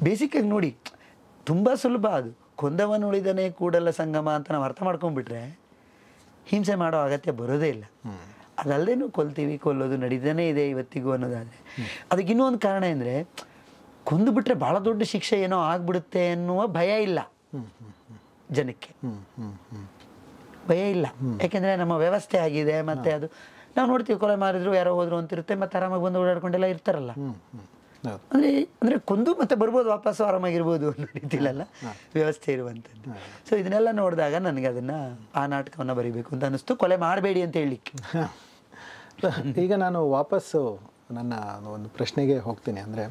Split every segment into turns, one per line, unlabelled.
ಬೇಸಿಕ್ಕಾಗಿ ನೋಡಿ, ತುಂಬ ಸುಲಭ ಅದು. ಕೊಂದವನುಳಿದನೇ ಕೂಡಲ ಸಂಗಮ ಅಂತ ನಾವು ಅರ್ಥ ಮಾಡ್ಕೊಂಡ್ಬಿಟ್ರೆ ಹಿಂಸೆ ಮಾಡೋ ಅಗತ್ಯ ಬರೋದೇ ಇಲ್ಲ. ಅದಲ್ಲದೆ ಕೊಲ್ತೀವಿ, ಕೊಲ್ಲೋದು ನಡೀತಾನೇ ಇದೆ ಇವತ್ತಿಗೂ ಅನ್ನೋದಾದರೆ ಅದಕ್ಕೆ ಇನ್ನೂ ಒಂದು ಕಾರಣ ಅಂದರೆ, ಕೊಂದು ಬಿಟ್ರೆ ಭಾಳ ದೊಡ್ಡ ಶಿಕ್ಷೆ ಏನೋ ಆಗ್ಬಿಡುತ್ತೆ ಅನ್ನುವ ಭಯ ಇಲ್ಲ ಜನಕ್ಕೆ. ಭಯ ಇಲ್ಲ, ಯಾಕೆಂದರೆ ನಮ್ಮ ವ್ಯವಸ್ಥೆ ಆಗಿದೆ. ಮತ್ತು ಅದು ನಾವು ನೋಡ್ತೀವಿ, ಕೊಲೆ ಮಾಡಿದ್ರು ಯಾರೋ ಹೋದ್ರು ಅಂತಿರುತ್ತೆ, ಮತ್ತು ಆರಾಮಾಗಿ ಬಂದು ಓಡಾಡ್ಕೊಂಡೆಲ್ಲ ಇರ್ತಾರಲ್ಲ. ಅಂದರೆ ಕೊಂದು ಮತ್ತೆ ಬರ್ಬೋದು, ವಾಪಸ್ಸು ಆರಾಮಾಗಿರ್ಬೋದು ಅನ್ನೋ ರೀತಿಲಲ್ಲ ವ್ಯವಸ್ಥೆ ಇರುವಂಥದ್ದು. ಸೊ ಇದನ್ನೆಲ್ಲ ನೋಡಿದಾಗ ನನಗೆ ಅದನ್ನು ಆ ನಾಟಕವನ್ನು ಬರೀಬೇಕು ಅಂತ ಅನ್ನಿಸ್ತು. ಕೊಲೆ ಮಾಡಬೇಡಿ ಅಂತ ಹೇಳಲಿಕ್ಕೆ.
ಈಗ ನಾನು ವಾಪಸ್ಸು ನನ್ನ ಒಂದು ಪ್ರಶ್ನೆಗೆ ಹೋಗ್ತೀನಿ. ಅಂದರೆ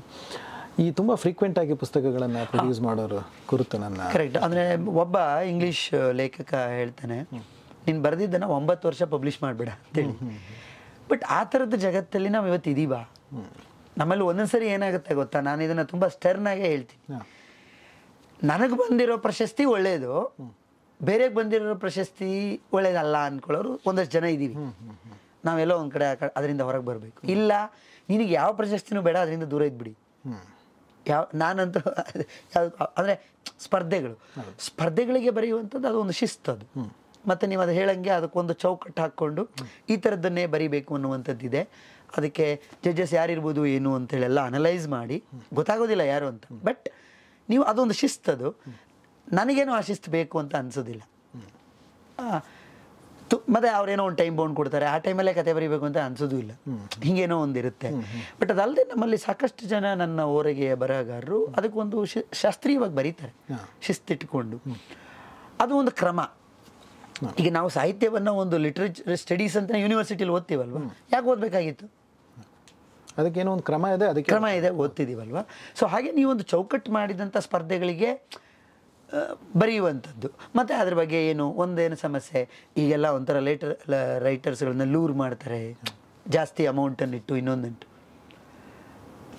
ಈ ತುಂಬ ಫ್ರೀಕ್ವೆಂಟಾಗಿ ಪುಸ್ತಕಗಳನ್ನು ಪ್ರೊಡ್ಯೂಸ್ ಮಾಡೋರು ಕುರಿತು ನನ್ನ
ಕರೆಕ್ಟ್. ಅಂದರೆ ಒಬ್ಬ ಇಂಗ್ಲೀಷ್ ಲೇಖಕ ಹೇಳ್ತಾನೆ, ನೀನು ಬರೆದಿದ್ದನ್ನು 9 ವರ್ಷ ಪಬ್ಲಿಷ್ ಮಾಡಬೇಡ ಅಂತೇಳಿ. ಬಟ್ ಆ ಥರದ ಜಗತ್ತಲ್ಲಿ ನಾವು ಇವತ್ತು ಇದೀವ. ನಮ್ಮಲ್ಲಿ ಒಂದೊಂದ್ಸರಿ ಏನಾಗುತ್ತೆ ಗೊತ್ತಾ, ನಾನು ಇದನ್ನು ತುಂಬ ಸ್ಟರ್ನಾಗೆ ಹೇಳ್ತೀನಿ. ನನಗೆ ಬಂದಿರೋ ಪ್ರಶಸ್ತಿ ಒಳ್ಳೆಯದು, ಬೇರೆಗೆ ಬಂದಿರೋ ಪ್ರಶಸ್ತಿ ಒಳ್ಳೇದಲ್ಲ ಅಂದ್ಕೊಳ್ಳೋರು ಒಂದಷ್ಟು ಜನ ಇದ್ದೀವಿ. ನಾವೆಲ್ಲೋ ಒಂದು ಕಡೆ ಅದರಿಂದ ಹೊರಗೆ ಬರಬೇಕು. ಇಲ್ಲ, ನಿನಗೆ ಯಾವ ಪ್ರಶಸ್ತಿನೂ ಬೇಡ, ಅದರಿಂದ ದೂರ ಇದ್ಬಿಡಿ. ನಾನಂತೂ ಯಾವುದು ಅಂದರೆ ಸ್ಪರ್ಧೆಗಳಿಗೆ ಬರೆಯುವಂಥದ್ದು ಅದು ಒಂದು ಶಿಸ್ತು. ಅದು ಮತ್ತು ನೀವು ಅದು ಹೇಳಂಗೆ ಅದಕ್ಕೊಂದು ಚೌಕಟ್ಟು ಹಾಕ್ಕೊಂಡು ಈ ಥರದ್ದನ್ನೇ ಬರೀಬೇಕು ಅನ್ನುವಂಥದ್ದಿದೆ. ಅದಕ್ಕೆ ಜಡ್ಜಸ್ ಯಾರಿರ್ಬೋದು ಏನು ಅಂತೇಳೆಲ್ಲ ಅನಲೈಸ್ ಮಾಡಿ ಗೊತ್ತಾಗೋದಿಲ್ಲ ಯಾರು ಅಂತ. ಬಟ್ ನೀವು ಅದೊಂದು ಶಿಸ್ತದು. ನನಗೇನೋ ಆ ಶಿಸ್ತು ಬೇಕು ಅಂತ ಅನಿಸೋದಿಲ್ಲ. ಮತ್ತು ಅವ್ರೇನೋ ಒಂದು ಟೈಮ್ ಬೌಂಡ್ ಕೊಡ್ತಾರೆ, ಆ ಟೈಮಲ್ಲೇ ಕತೆ ಬರೀಬೇಕು ಅಂತ ಅನ್ಸೋದು ಇಲ್ಲ. ಹಿಂಗೇನೋ ಒಂದಿರುತ್ತೆ. ಬಟ್ ಅದಲ್ಲದೆ ನಮ್ಮಲ್ಲಿ ಸಾಕಷ್ಟು ಜನ ನನ್ನ ಓರೆಗೆಯ ಬರಹಗಾರರು ಅದಕ್ಕೊಂದು ಶಾಸ್ತ್ರೀಯವಾಗಿ ಬರೀತಾರೆ, ಶಿಸ್ತಿಟ್ಕೊಂಡು. ಅದು ಒಂದು ಕ್ರಮ. ಈಗ ನಾವು ಸಾಹಿತ್ಯವನ್ನು ಒಂದು ಲಿಟ್ರೇಚರ್ ಸ್ಟಡೀಸ್ ಅಂತ ಯೂನಿವರ್ಸಿಟಿಲಿ ಓದ್ತೀವಲ್ವ, ಯಾಕೆ ಓದಬೇಕಾಗಿತ್ತು?
ಅದಕ್ಕೇನೋ ಒಂದು ಕ್ರಮ ಇದೆ, ಅದಕ್ಕೆ
ಕ್ರಮ ಇದೆ, ಓದ್ತಿದ್ದೀವಲ್ವ. ಸೊ ಹಾಗೆ ನೀವೊಂದು ಚೌಕಟ್ಟು ಮಾಡಿದಂಥ ಸ್ಪರ್ಧೆಗಳಿಗೆ ಬರೆಯುವಂಥದ್ದು. ಮತ್ತು ಅದ್ರ ಬಗ್ಗೆ ಒಂದೇನು ಸಮಸ್ಯೆ, ಈಗೆಲ್ಲ ಒಂಥರ ರೈಟರ್ಸ್ಗಳನ್ನ ಲೂರ್ ಮಾಡ್ತಾರೆ, ಜಾಸ್ತಿ ಅಮೌಂಟನ್ನಿಟ್ಟು ಇನ್ನೊಂದಂಟು.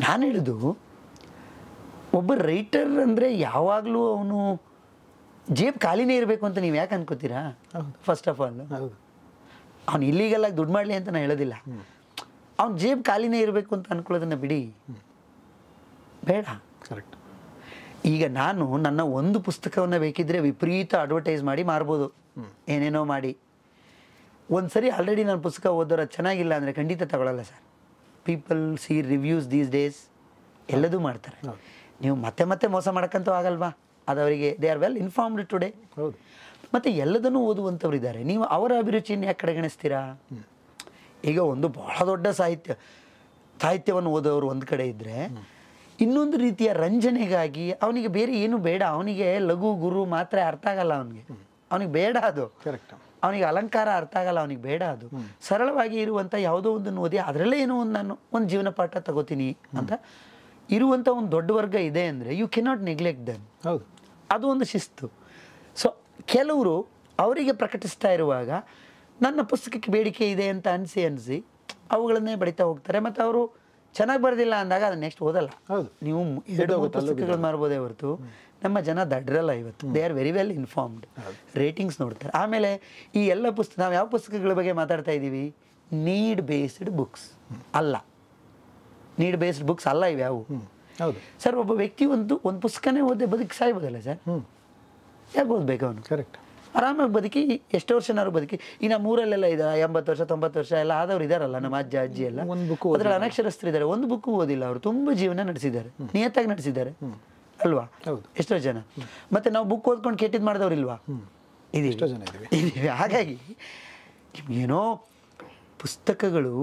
ನಾನು ಹೇಳಿದು, ಒಬ್ಬ ರೈಟರ್ ಅಂದರೆ ಯಾವಾಗಲೂ ಅವನು ಜೇಬ್ ಖಾಲಿನೇ ಇರಬೇಕು ಅಂತ ನೀವು ಯಾಕೆ ಅನ್ಕೋತೀರಾ? ಫಸ್ಟ್ ಆಫ್ ಆಲ್ ಅವ್ನು ಇಲ್ಲಿಗೆಲ್ಲ ದುಡ್ಡು ಮಾಡಲಿ ಅಂತ ನಾನು ಹೇಳೋದಿಲ್ಲ. ಅವ್ನು ಜೇಬ್ ಖಾಲಿನೇ ಇರಬೇಕು ಅಂತ ಅನ್ಕೊಳ್ಳೋದನ್ನ ಬಿಡಿ, ಬೇಡ.
ಕರೆಕ್ಟ್.
ಈಗ ನಾನು ನನ್ನ ಒಂದು ಪುಸ್ತಕವನ್ನು ಬೇಕಿದ್ದರೆ ವಿಪರೀತ ಅಡ್ವರ್ಟೈಸ್ ಮಾಡಿ ಮಾರ್ಬೋದು, ಏನೇನೋ ಮಾಡಿ. ಒಂದು ಸರಿ ಆಲ್ರೆಡಿ ನಾನು ಪುಸ್ತಕ ಓದೋರು ಚೆನ್ನಾಗಿಲ್ಲ ಅಂದರೆ ಖಂಡಿತ ತಗೊಳ್ಳಲ್ಲ sir. People see reviews these days, ಎಲ್ಲದೂ ಮಾಡ್ತಾರೆ. ನೀವು ಮತ್ತೆ ಮತ್ತೆ ಮೋಸ ಮಾಡೋಕ್ಕಂತೂ ಆಗಲ್ವಾ? ಅದು ಅವರಿಗೆ they are well informed today.
ಹೌದು.
ಮತ್ತು ಎಲ್ಲದನ್ನೂ ಓದುವಂಥವ್ರು ಇದ್ದಾರೆ. ನೀವು ಅವರ ಅಭಿರುಚಿಯನ್ನು ಯಾಕೆ ಕಡೆಗಣಿಸ್ತೀರಾ? ಈಗ ಒಂದು ಬಹಳ ದೊಡ್ಡ ಸಾಹಿತ್ಯವನ್ನು ಓದೋರು ಒಂದು ಕಡೆ ಇದ್ದರೆ, ಇನ್ನೊಂದು ರೀತಿಯ ರಂಜನೆಗಾಗಿ ಅವನಿಗೆ ಬೇರೆ ಏನು ಬೇಡ. ಅವನಿಗೆ ಲಘು ಗುರು ಮಾತ್ರ ಅರ್ಥ ಆಗಲ್ಲ, ಅವನಿಗೆ ಬೇಡ ಅದು.
ಕರೆಕ್ಟ್.
ಅವನಿಗೆ ಅಲಂಕಾರ ಅರ್ಥ ಆಗಲ್ಲ, ಅವನಿಗೆ ಬೇಡ ಅದು. ಸರಳವಾಗಿ ಇರುವಂಥ ಯಾವುದೋ ಒಂದನ್ನು ಓದಿ ಅದರಲ್ಲೇ ಏನೋ ನಾನು ಒಂದು ಜೀವನ ಪಾಠ ತಗೋತೀನಿ ಅಂತ ಇರುವಂಥ ಒಂದು ದೊಡ್ಡ ವರ್ಗ ಇದೆ ಅಂದರೆ ಯು ಕೆನಾಟ್ ನೆಗ್ಲೆಕ್ಟ್ ದೆಮ್.
ಹೌದು,
ಅದು ಒಂದು ಶಿಸ್ತು. ಸೊ ಕೆಲವರು ಅವರಿಗೆ ಪ್ರಕಟಿಸ್ತಾ ಇರುವಾಗ ನನ್ನ ಪುಸ್ತಕಕ್ಕೆ ಬೇಡಿಕೆ ಇದೆ ಅಂತ ಅನಿಸಿ ಅವುಗಳನ್ನೇ ಬರಿತಾ ಹೋಗ್ತಾರೆ. ಮತ್ತು ಅವರು ಚೆನ್ನಾಗಿ ಬರೆದಿಲ್ಲ ಅಂದಾಗ ಅದನ್ನ ನೆಕ್ಸ್ಟ್ ಓದಲ್ಲ. ನೀವು 2-3 ಪುಸ್ತಕಗಳು ಮಾರ್ಬೋದೇ ಹೊರತು ನಮ್ಮ ಜನ ದಡ್ರಲ್ಲ ಇವತ್ತು. They are very well informed. Ratings ನೋಡ್ತಾರೆ. ಆಮೇಲೆ ಈ ಎಲ್ಲ ನಾವು ಯಾವ ಪುಸ್ತಕಗಳ ಬಗ್ಗೆ ಮಾತಾಡ್ತಾ ಇದ್ದೀವಿ? ನೀಡ್ ಬೇಸ್ಡ್ ಬುಕ್ಸ್ ಅಲ್ಲ, ನೀಡ್ ಬೇಸ್ಡ್ ಬುಕ್ಸ್ ಅಲ್ಲ ಇವ್ಯಾವು. ಸರ್, ಒಬ್ಬ ವ್ಯಕ್ತಿ ಒಂದು ಪುಸ್ತಕನೇ ಓದಿ ಬದುಕಿ ಸಾಯ್ಬೋದಲ್ಲ ಸರ್? ಯಾಕೆ ಓದ್ಬೇಕು ಅವನು?
ಕರೆಕ್ಟ್.
ಆರಾಮಾಗಿ ಬದುಕಿ ಎಷ್ಟು ವರ್ಷನಾದ್ರು ಬದುಕಿ. ಇನ್ನು ನಮ್ಮೂರಲ್ಲೆಲ್ಲ ಇದೆ 80 ವರ್ಷ 90 ವರ್ಷ ಎಲ್ಲ ಆದವ್ರು ಇದಾರಲ್ಲ, ನಮ್ಮ ಅಜ್ಜಿ ಎಲ್ಲ. ಅದ್ರಲ್ಲಿ ಅನಕ್ಷರಸ್ಥರಿದ್ದಾರೆ, ಒಂದು ಬುಕ್ಕು ಓದಿಲ್ಲ ಅವರು, ತುಂಬ ಜೀವನ ನಡೆಸಿದ್ದಾರೆ, ನಿಯತ್ತಾಗಿ ನಡೆಸಿದ್ದಾರೆ ಅಲ್ವಾ? ಎಷ್ಟೋ ಜನ. ಮತ್ತೆ ನಾವು ಬುಕ್ ಓದ್ಕೊಂಡು ಕೆಟ್ಟಿದ್ದು ಮಾಡಿದವ್ರು ಇಲ್ವಾ? ಇದೀವಿ. ಹಾಗಾಗಿ ಏನೋ ಪುಸ್ತಕಗಳು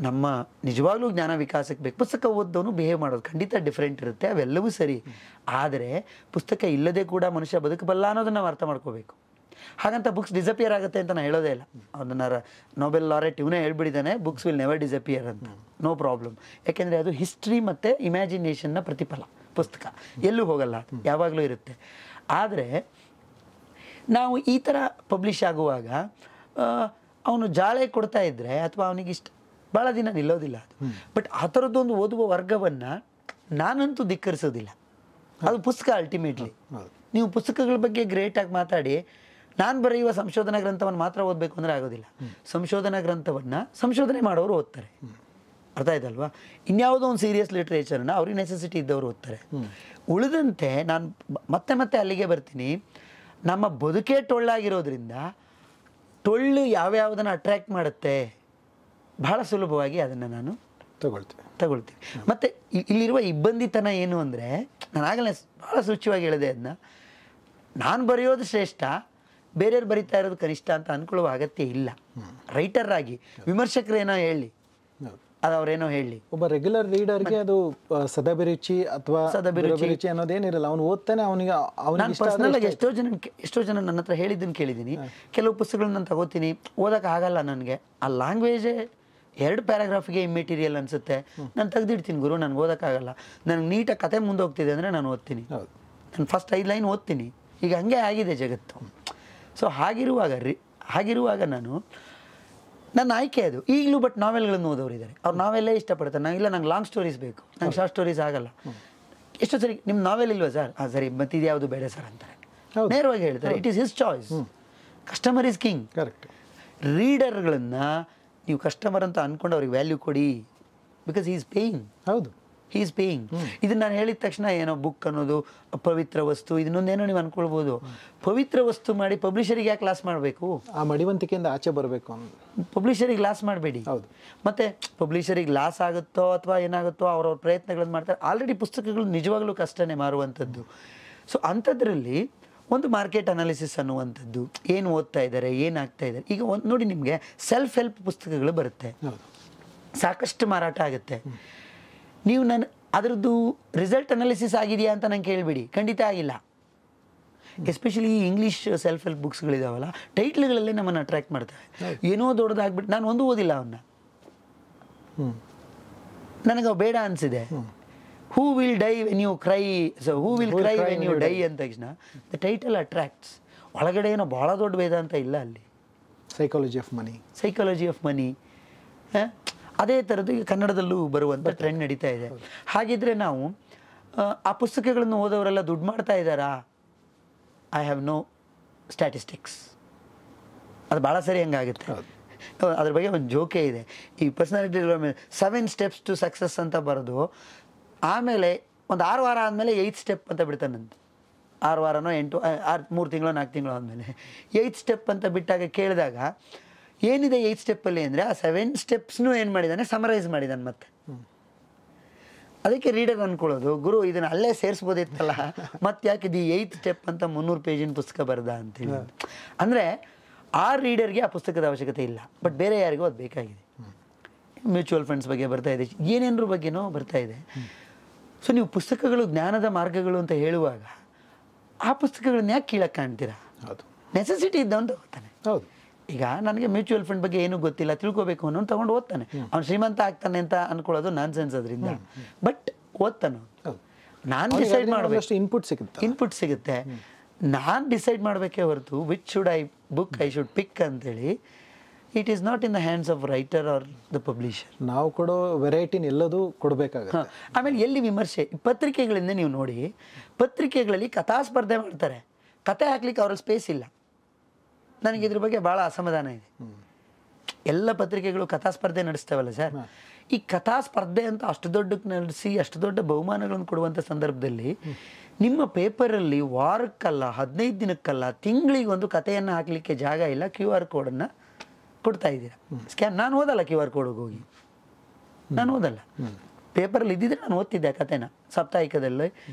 ನಮ್ಮ ನಿಜವಾಗ್ಲೂ ಜ್ಞಾನ ವಿಕಾಸಕ್ಕೆ ಬೇಕು. ಪುಸ್ತಕ ಓದೋನು ಬಿಹೇವ್ ಮಾಡೋದು ಖಂಡಿತ ಡಿಫ್ರೆಂಟ್ ಇರುತ್ತೆ, ಅವೆಲ್ಲವೂ ಸರಿ. ಆದರೆ ಪುಸ್ತಕ ಇಲ್ಲದೆ ಕೂಡ ಮನುಷ್ಯ ಬದುಕಬಲ್ಲ ಅನ್ನೋದನ್ನ ನಾವು ಅರ್ಥ ಮಾಡ್ಕೋಬೇಕು. ಹಾಗಂತ ಬುಕ್ಸ್ ಡಿಸಪಿಯರ್ ಆಗುತ್ತೆ ಅಂತ ನಾನು ಹೇಳೋದೇ ಇಲ್ಲ. ಅದನ್ನ ನೊಬೆಲ್ ಲಾರೆಟ್ ಇವನೇ ಹೇಳ್ಬಿಟ್ಟಿದ್ದಾನೆ, ಬುಕ್ಸ್ ವಿಲ್ ನೆವರ್ ಡಿಸಪಿಯರ್ ಅಂತ. No problem. ಯಾಕೆಂದರೆ ಅದು ಹಿಸ್ಟ್ರಿ ಮತ್ತು ಇಮ್ಯಾಜಿನೇಷನ್ನ ಪ್ರತಿಫಲ. ಪುಸ್ತಕ ಎಲ್ಲೂ ಹೋಗಲ್ಲ, ಯಾವಾಗಲೂ ಇರುತ್ತೆ. ಆದರೆ ನಾವು ಈ ಥರ ಪಬ್ಲಿಷ್ ಆಗುವಾಗ ಅವನು ಜಾಳೆ ಕೊಡ್ತಾ ಇದ್ದರೆ ಅಥವಾ ಅವನಿಗೆ ಭಾಳ ದಿನ ನಿಲ್ಲೋದಿಲ್ಲ ಅದು. ಬಟ್ ಆ ಥರದ್ದೊಂದು ಓದುವ ವರ್ಗವನ್ನು ನಾನಂತೂ ಧಿಕ್ಕರಿಸೋದಿಲ್ಲ. ಅದು ಪುಸ್ತಕ ಅಲ್ಟಿಮೇಟ್ಲಿ. ನೀವು ಪುಸ್ತಕಗಳ ಬಗ್ಗೆ ಗ್ರೇಟಾಗಿ ಮಾತಾಡಿ ನಾನು ಬರೆಯುವ ಸಂಶೋಧನಾ ಗ್ರಂಥವನ್ನು ಮಾತ್ರ ಓದಬೇಕು ಅಂದರೆ ಆಗೋದಿಲ್ಲ. ಸಂಶೋಧನಾ ಗ್ರಂಥವನ್ನು ಸಂಶೋಧನೆ ಮಾಡೋರು ಓದ್ತಾರೆ ಅರ್ಥ ಆಯ್ತಲ್ವಾ? ಇನ್ಯಾವುದೋ ಒಂದು ಸೀರಿಯಸ್ ಲಿಟ್ರೇಚರ್ನ ಅವ್ರಿಗೆ ನೆಸೆಸಿಟಿ ಇದ್ದವರು ಓದ್ತಾರೆ. ಉಳಿದಂತೆ ನಾನು ಮತ್ತೆ ಮತ್ತೆ ಅಲ್ಲಿಗೆ ಬರ್ತೀನಿ, ನಮ್ಮ ಬದುಕೇ ಟೊಳ್ಳಾಗಿರೋದ್ರಿಂದ ಟೊಳ್ಳು ಯಾವ್ಯಾವುದನ್ನು ಅಟ್ರ್ಯಾಕ್ಟ್ ಮಾಡುತ್ತೆ ಬಹಳ ಸುಲಭವಾಗಿ ಅದನ್ನು ನಾನು ತಗೊಳ್ತೀವಿ. ಮತ್ತು ಇಲ್ಲಿರುವ ಇಬ್ಬಂದಿತನ ಏನು ಅಂದರೆ, ನಾನು ಆಗಲೇ ಭಾಳ ಸೂಚ್ಯವಾಗಿ ಹೇಳಿದೆ, ಅದನ್ನ ನಾನು ಬರೆಯೋದು ಶ್ರೇಷ್ಠ, ಬೇರೆಯವ್ರು ಬರಿತಾ ಇರೋದು ಕನಿಷ್ಠ ಅಂತ ಅಂದ್ಕೊಳ್ಳುವ ಅಗತ್ಯ ಇಲ್ಲ. ರೈಟರ್ ಆಗಿ ವಿಮರ್ಶಕರೇನೋ ಹೇಳಿ, ಅದು ಅವ್ರೇನೋ ಹೇಳಿ,
ಒಬ್ಬ ರೆಗ್ಯುಲರ್ ರೀಡರ್ಗೆ ಅದು ಸದಭಿರುಚಿ ಅಥವಾ ಸದಭಿರುಚಿ ಅನ್ನೋದೇನಿರಲ್ಲ, ಅವನು ಓದ್ತಾನೆ.
ನಾನು ಪರ್ಸನಲ್ ಆಗಿ ಎಷ್ಟೋ ಜನ ನನ್ನ ಹತ್ರ ಹೇಳಿದ್ದನ್ನು ಕೇಳಿದ್ದೀನಿ. ಕೆಲವು ಪುಸ್ತಕಗಳನ್ನ ನಾನು ತಗೋತೀನಿ, ಓದೋಕೆ ಆಗಲ್ಲ ನನಗೆ, ಆ ಲ್ಯಾಂಗ್ವೇಜೇ 2 ಪ್ಯಾರಾಗ್ರಾಫ್ಗೆ ಇಮ್ಮೆಟೀರಿಯಲ್ ಅನಿಸುತ್ತೆ, ನಾನು ತೆಗೆದಿಡ್ತೀನಿ ಗುರು, ನನಗೆ ಓದೋಕ್ಕಾಗಲ್ಲ. ನನಗೆ ನೀಟಾಗಿ ಕತೆ ಮುಂದೆ ಹೋಗ್ತಿದೆ ಅಂದರೆ ನಾನು ಓದ್ತೀನಿ, ನಾನು ಫಸ್ಟ್ 5 ಲೈನ್ ಓದ್ತೀನಿ. ಈಗ ಹಂಗೆ ಆಗಿದೆ ಜಗತ್ತು. ಸೊ ಹಾಗಿರುವಾಗ ನನ್ನ ಆಯ್ಕೆ ಅದು ಈಗಲೂ. ಬಟ್ ನಾವೆಲ್ಗಳನ್ನು ಓದೋರಿದ್ದಾರೆ, ಅವ್ರು ನಾವೆಲ್ಲೇ ಇಷ್ಟಪಡ್ತಾರೆ. ಇಲ್ಲ ನಂಗೆ ಲಾಂಗ್ ಸ್ಟೋರೀಸ್ ಬೇಕು, ನಂಗೆ ಶಾರ್ಟ್ ಸ್ಟೋರೀಸ್ ಆಗಲ್ಲ. ಎಷ್ಟೋ ಸರಿ ನಿಮ್ಮ ನಾವೆಲ್ ಇಲ್ವಾ ಸರ್? ಸರಿ, ಮತ್ತೆ ಇದು ಯಾವುದು ಬೇಡ ಸರ್ ಅಂತಾರೆ, ನೇರವಾಗಿ ಹೇಳ್ತಾರೆ. It is his choice. Customer is king.
Correct.
ರೀಡರ್ಗಳನ್ನು ನೀವು ಕಸ್ಟಮರ್ ಅಂತ ಅಂದ್ಕೊಂಡು ಅವ್ರಿಗೆ ವ್ಯಾಲ್ಯೂ ಕೊಡಿ, ಬಿಕಾಸ್ ಹಿ ಈಸ್ ಪೇಯಿಂಗ್.
ಹೌದು,
ಹಿ ಈಸ್ ಪೇಯಿಂಗ್. ಇದನ್ನು ನಾನು ಹೇಳಿದ ತಕ್ಷಣ ಏನೋ ಬುಕ್ ಅನ್ನೋದು ಪವಿತ್ರ ವಸ್ತು, ಇದನ್ನೊಂದೇನೋ ನೀವು ಅಂದ್ಕೊಳ್ಬೋದು. ಪವಿತ್ರ ವಸ್ತು ಮಾಡಿ ಪಬ್ಲಿಷರಿಗೆ ಯಾಕೆ ಲಾಸ್ ಮಾಡಬೇಕು?
ಆ ಮಡಿವಂತಿಕೆಯಿಂದ ಆಚೆ ಬರಬೇಕು.
ಪಬ್ಲಿಷರಿಗೆ ಲಾಸ್ ಮಾಡಬೇಡಿ.
ಹೌದು.
ಮತ್ತು ಪಬ್ಲಿಷರಿಗೆ ಲಾಸ್ ಆಗುತ್ತೋ ಅಥವಾ ಏನಾಗುತ್ತೋ ಅವ್ರವ್ರ ಪ್ರಯತ್ನಗಳನ್ನು ಮಾಡ್ತಾರೆ. ಆಲ್ರೆಡಿ ಪುಸ್ತಕಗಳು ನಿಜವಾಗ್ಲೂ ಕಷ್ಟನೇ ಮಾರುವಂಥದ್ದು. ಸೊ ಅಂಥದ್ರಲ್ಲಿ ಒಂದು ಮಾರ್ಕೆಟ್ ಅನಾಲಿಸಿಸ್ ಅನ್ನುವಂಥದ್ದು, ಏನು ಓದ್ತಾ ಇದ್ದಾರೆ, ಏನಾಗ್ತಾ ಇದ್ದಾರೆ. ಈಗ ಒಂದು ನೋಡಿ, ನಿಮಗೆ ಸೆಲ್ಫ್ ಹೆಲ್ಪ್ ಪುಸ್ತಕಗಳು ಬರುತ್ತೆ, ಸಾಕಷ್ಟು ಮಾರಾಟ ಆಗುತ್ತೆ. ನೀವು ಅದರದ್ದು ರಿಸಲ್ಟ್ ಅನಾಲಿಸಿಸ್ ಆಗಿದೆಯಾ ಅಂತ ನಂಗೆ ಕೇಳಿಬಿಡಿ, ಖಂಡಿತ ಆಗಿಲ್ಲ. ಎಸ್ಪೆಷಲಿ ಇಂಗ್ಲೀಷ್ ಸೆಲ್ಫ್ ಹೆಲ್ಪ್ ಬುಕ್ಸ್ಗಳಿದಾವಲ್ಲ, ಟೈಟ್ಲ್ಗಳಲ್ಲೇ ನಮ್ಮನ್ನು ಅಟ್ರ್ಯಾಕ್ಟ್ ಮಾಡ್ತವೆ. ಏನೋ ದೊಡ್ಡದಾಗ್ಬಿಟ್ಟು ನಾನು ಒಂದು ಓದಿಲ್ಲ ಅವನ್ನ, ನನಗೆ ಬೇಡ ಅನಿಸಿದೆ. Who will die when you cry, so who will cry when you die ಅಂದ ತಕ್ಷಣ ದ ಟೈಟಲ್ ಅಟ್ರಾಕ್ಟ್ಸ್. ಒಳಗಡೆ ಏನೋ ಭಾಳ ದೊಡ್ಡ ವೇದಾಂತ ಇಲ್ಲ ಅಲ್ಲಿ.
ಸೈಕಾಲಜಿ
ಆಫ್ ಮನಿ ಅದೇ ಥರದ್ದು ಈಗ ಕನ್ನಡದಲ್ಲೂ ಬರುವಂಥ ಟ್ರೆಂಡ್ ನಡೀತಾ ಇದೆ. ಹಾಗಿದ್ರೆ ನಾವು ಆ ಪುಸ್ತಕಗಳನ್ನು ಓದೋರೆಲ್ಲ ದುಡ್ಡು ಮಾಡ್ತಾ ಇದ್ದಾರಾ? I have no statistics. ಅದು ಭಾಳ ಸರಿ ಹಂಗಾಗುತ್ತೆ. ಅದ್ರ ಬಗ್ಗೆ ಒಂದು ಜೋಕೆ ಇದೆ. ಈ personality development 7 steps to success ಅಂತ ಬರೋದು, ಆಮೇಲೆ ಒಂದು 6 ವಾರ ಆದಮೇಲೆ 8th ಸ್ಟೆಪ್ ಅಂತ ಬಿಡ್ತಾನಂತೆ. 6 ವಾರನೋ 3 ತಿಂಗಳೋ 4 ತಿಂಗಳು ಆದಮೇಲೆ 8th ಸ್ಟೆಪ್ ಅಂತ ಬಿಟ್ಟಾಗ ಕೇಳಿದಾಗ ಏನಿದೆ 8th ಸ್ಟೆಪ್ಪಲ್ಲಿ ಅಂದರೆ, ಆ 7 ಸ್ಟೆಪ್ಸ್ನೂ ಏನು ಮಾಡಿದ್ದಾನೆ, ಸಮರೈಸ್ ಮಾಡಿದ್ದಾನೆ. ಮತ್ತೆ ಅದಕ್ಕೆ ರೀಡರ್ ಅಂದ್ಕೊಳ್ಳೋದು, ಗುರು ಇದನ್ನು ಅಲ್ಲೇ ಸೇರಿಸ್ಬೋದಿತ್ತಲ್ಲ, ಮತ್ತೆ ಯಾಕೆ ಇದು 8th ಸ್ಟೆಪ್ ಅಂತ 300 ಪೇಜಿನ ಪುಸ್ತಕ ಬರೆದ ಅಂತೇಳಿ. ಅಂದರೆ ಆ ರೀಡರ್ಗೆ ಆ ಪುಸ್ತಕದ ಅವಶ್ಯಕತೆ ಇಲ್ಲ, ಬಟ್ ಬೇರೆ ಯಾರಿಗೂ ಅದು ಬೇಕಾಗಿದೆ. ಮ್ಯೂಚುವಲ್ ಫಂಡ್ಸ್ ಬಗ್ಗೆ ಬರ್ತಾ ಇದೆ, ಏನೇನರ ಬಗ್ಗೆನೋ ಬರ್ತಾ ಇದೆ. ಸೊ ನೀವು ಪುಸ್ತಕಗಳು ಜ್ಞಾನದ ಮಾರ್ಗಗಳು ಅಂತ ಹೇಳುವಾಗ ಆ ಪುಸ್ತಕಗಳನ್ನ ಯಾಕೆ ಕೀಳಕ್ಕೆ ಕಾಣ್ತೀರಾ? ನೆಸೆಸಿಟಿ ಇದ್ದವಂತ ಓದ್ತಾನೆ.
ಹೌದು.
ಈಗ ನನಗೆ ಮ್ಯೂಚುವಲ್ ಫಂಡ್ ಬಗ್ಗೆ ಏನೂ ಗೊತ್ತಿಲ್ಲ, ತಿಳ್ಕೊಬೇಕು ಅನ್ನೋ ತಗೊಂಡು ಓದ್ತಾನೆ. ಅವ್ನು ಶ್ರೀಮಂತ ಆಗ್ತಾನೆ ಅಂತ ಅನ್ಕೊಳ್ಳೋದು ನಾನ್ ಸೆನ್ಸ್ ಅದರಿಂದ. ಬಟ್ ಓದ್ತಾನೆ. ನಾನು ಡಿಸೈಡ್ ಮಾಡಬೇಕು, ಇನ್ಪುಟ್ ಸಿಗುತ್ತೆ. ನಾನು ಡಿಸೈಡ್ ಮಾಡಬೇಕೇ ಹೊರತು ವಿಚ್ ಶುಡ್ ಐ ಶುಡ್ ಪಿಕ್ ಅಂತೇಳಿ. It is not in the hands of writer are the publisher.
ನಾವು ಕೊಡೋ ವೆರೈಟಿನ ಎಲ್ಲದೂ ಕೊಡಬೇಕಾಗುತ್ತೆ.
ಆಮೇಲೆ ಎಲ್ಲಿ ವಿಮರ್ಶೆ, ಪತ್ರಿಕೆಗಳಿಂದ ನೀವು ನೋಡಿ, ಪತ್ರಿಕೆಗಳಲ್ಲಿ ಕಥಾ ಸ್ಪರ್ಧೆ ಮಾಡ್ತಾರೆ, ಕತೆ ಹಾಕ್ಲಿಕ್ಕೆ ಅವ್ರಲ್ಲಿ ಸ್ಪೇಸ್ ಇಲ್ಲ. ನನಗೆ ಇದ್ರ ಬಗ್ಗೆ ಭಾಳ ಅಸಮಾಧಾನ ಇದೆ. ಎಲ್ಲ ಪತ್ರಿಕೆಗಳು ಕಥಾ ಸ್ಪರ್ಧೆ ನಡೆಸ್ತಾವಲ್ಲ ಸರ್, ಈ ಕಥಾ ಸ್ಪರ್ಧೆ ಅಂತ ಅಷ್ಟು ದೊಡ್ಡಕ್ಕೆ ನಡೆಸಿ ಅಷ್ಟು ದೊಡ್ಡ ಬಹುಮಾನಗಳನ್ನು ಕೊಡುವಂಥ ಸಂದರ್ಭದಲ್ಲಿ ನಿಮ್ಮ ಪೇಪರಲ್ಲಿ ವಾರಕ್ಕಲ್ಲ, 15 ದಿನಕ್ಕಲ್ಲ, ತಿಂಗಳಿಗೊಂದು ಕಥೆಯನ್ನು ಹಾಕಲಿಕ್ಕೆ ಜಾಗ ಇಲ್ಲ. QR ಕೋಡನ್ನು ಕೊಡ್ತಾ ಇದ್ದೀರಾ, ಸ್ಕ್ಯಾನ್. ನಾನು ಓದಲ್ಲ QR ಕೋಡಿಗೆ ಹೋಗಿ, ನಾನು ಓದಲ್ಲ. ಪೇಪರಲ್ಲಿ ಇದ್ದಿದ್ರೆ ನಾನು ಓದ್ತಿದ್ದೆ ಕಥೆನ, ಸಾಪ್ತಾಹಿಕದಲ್ಲಿ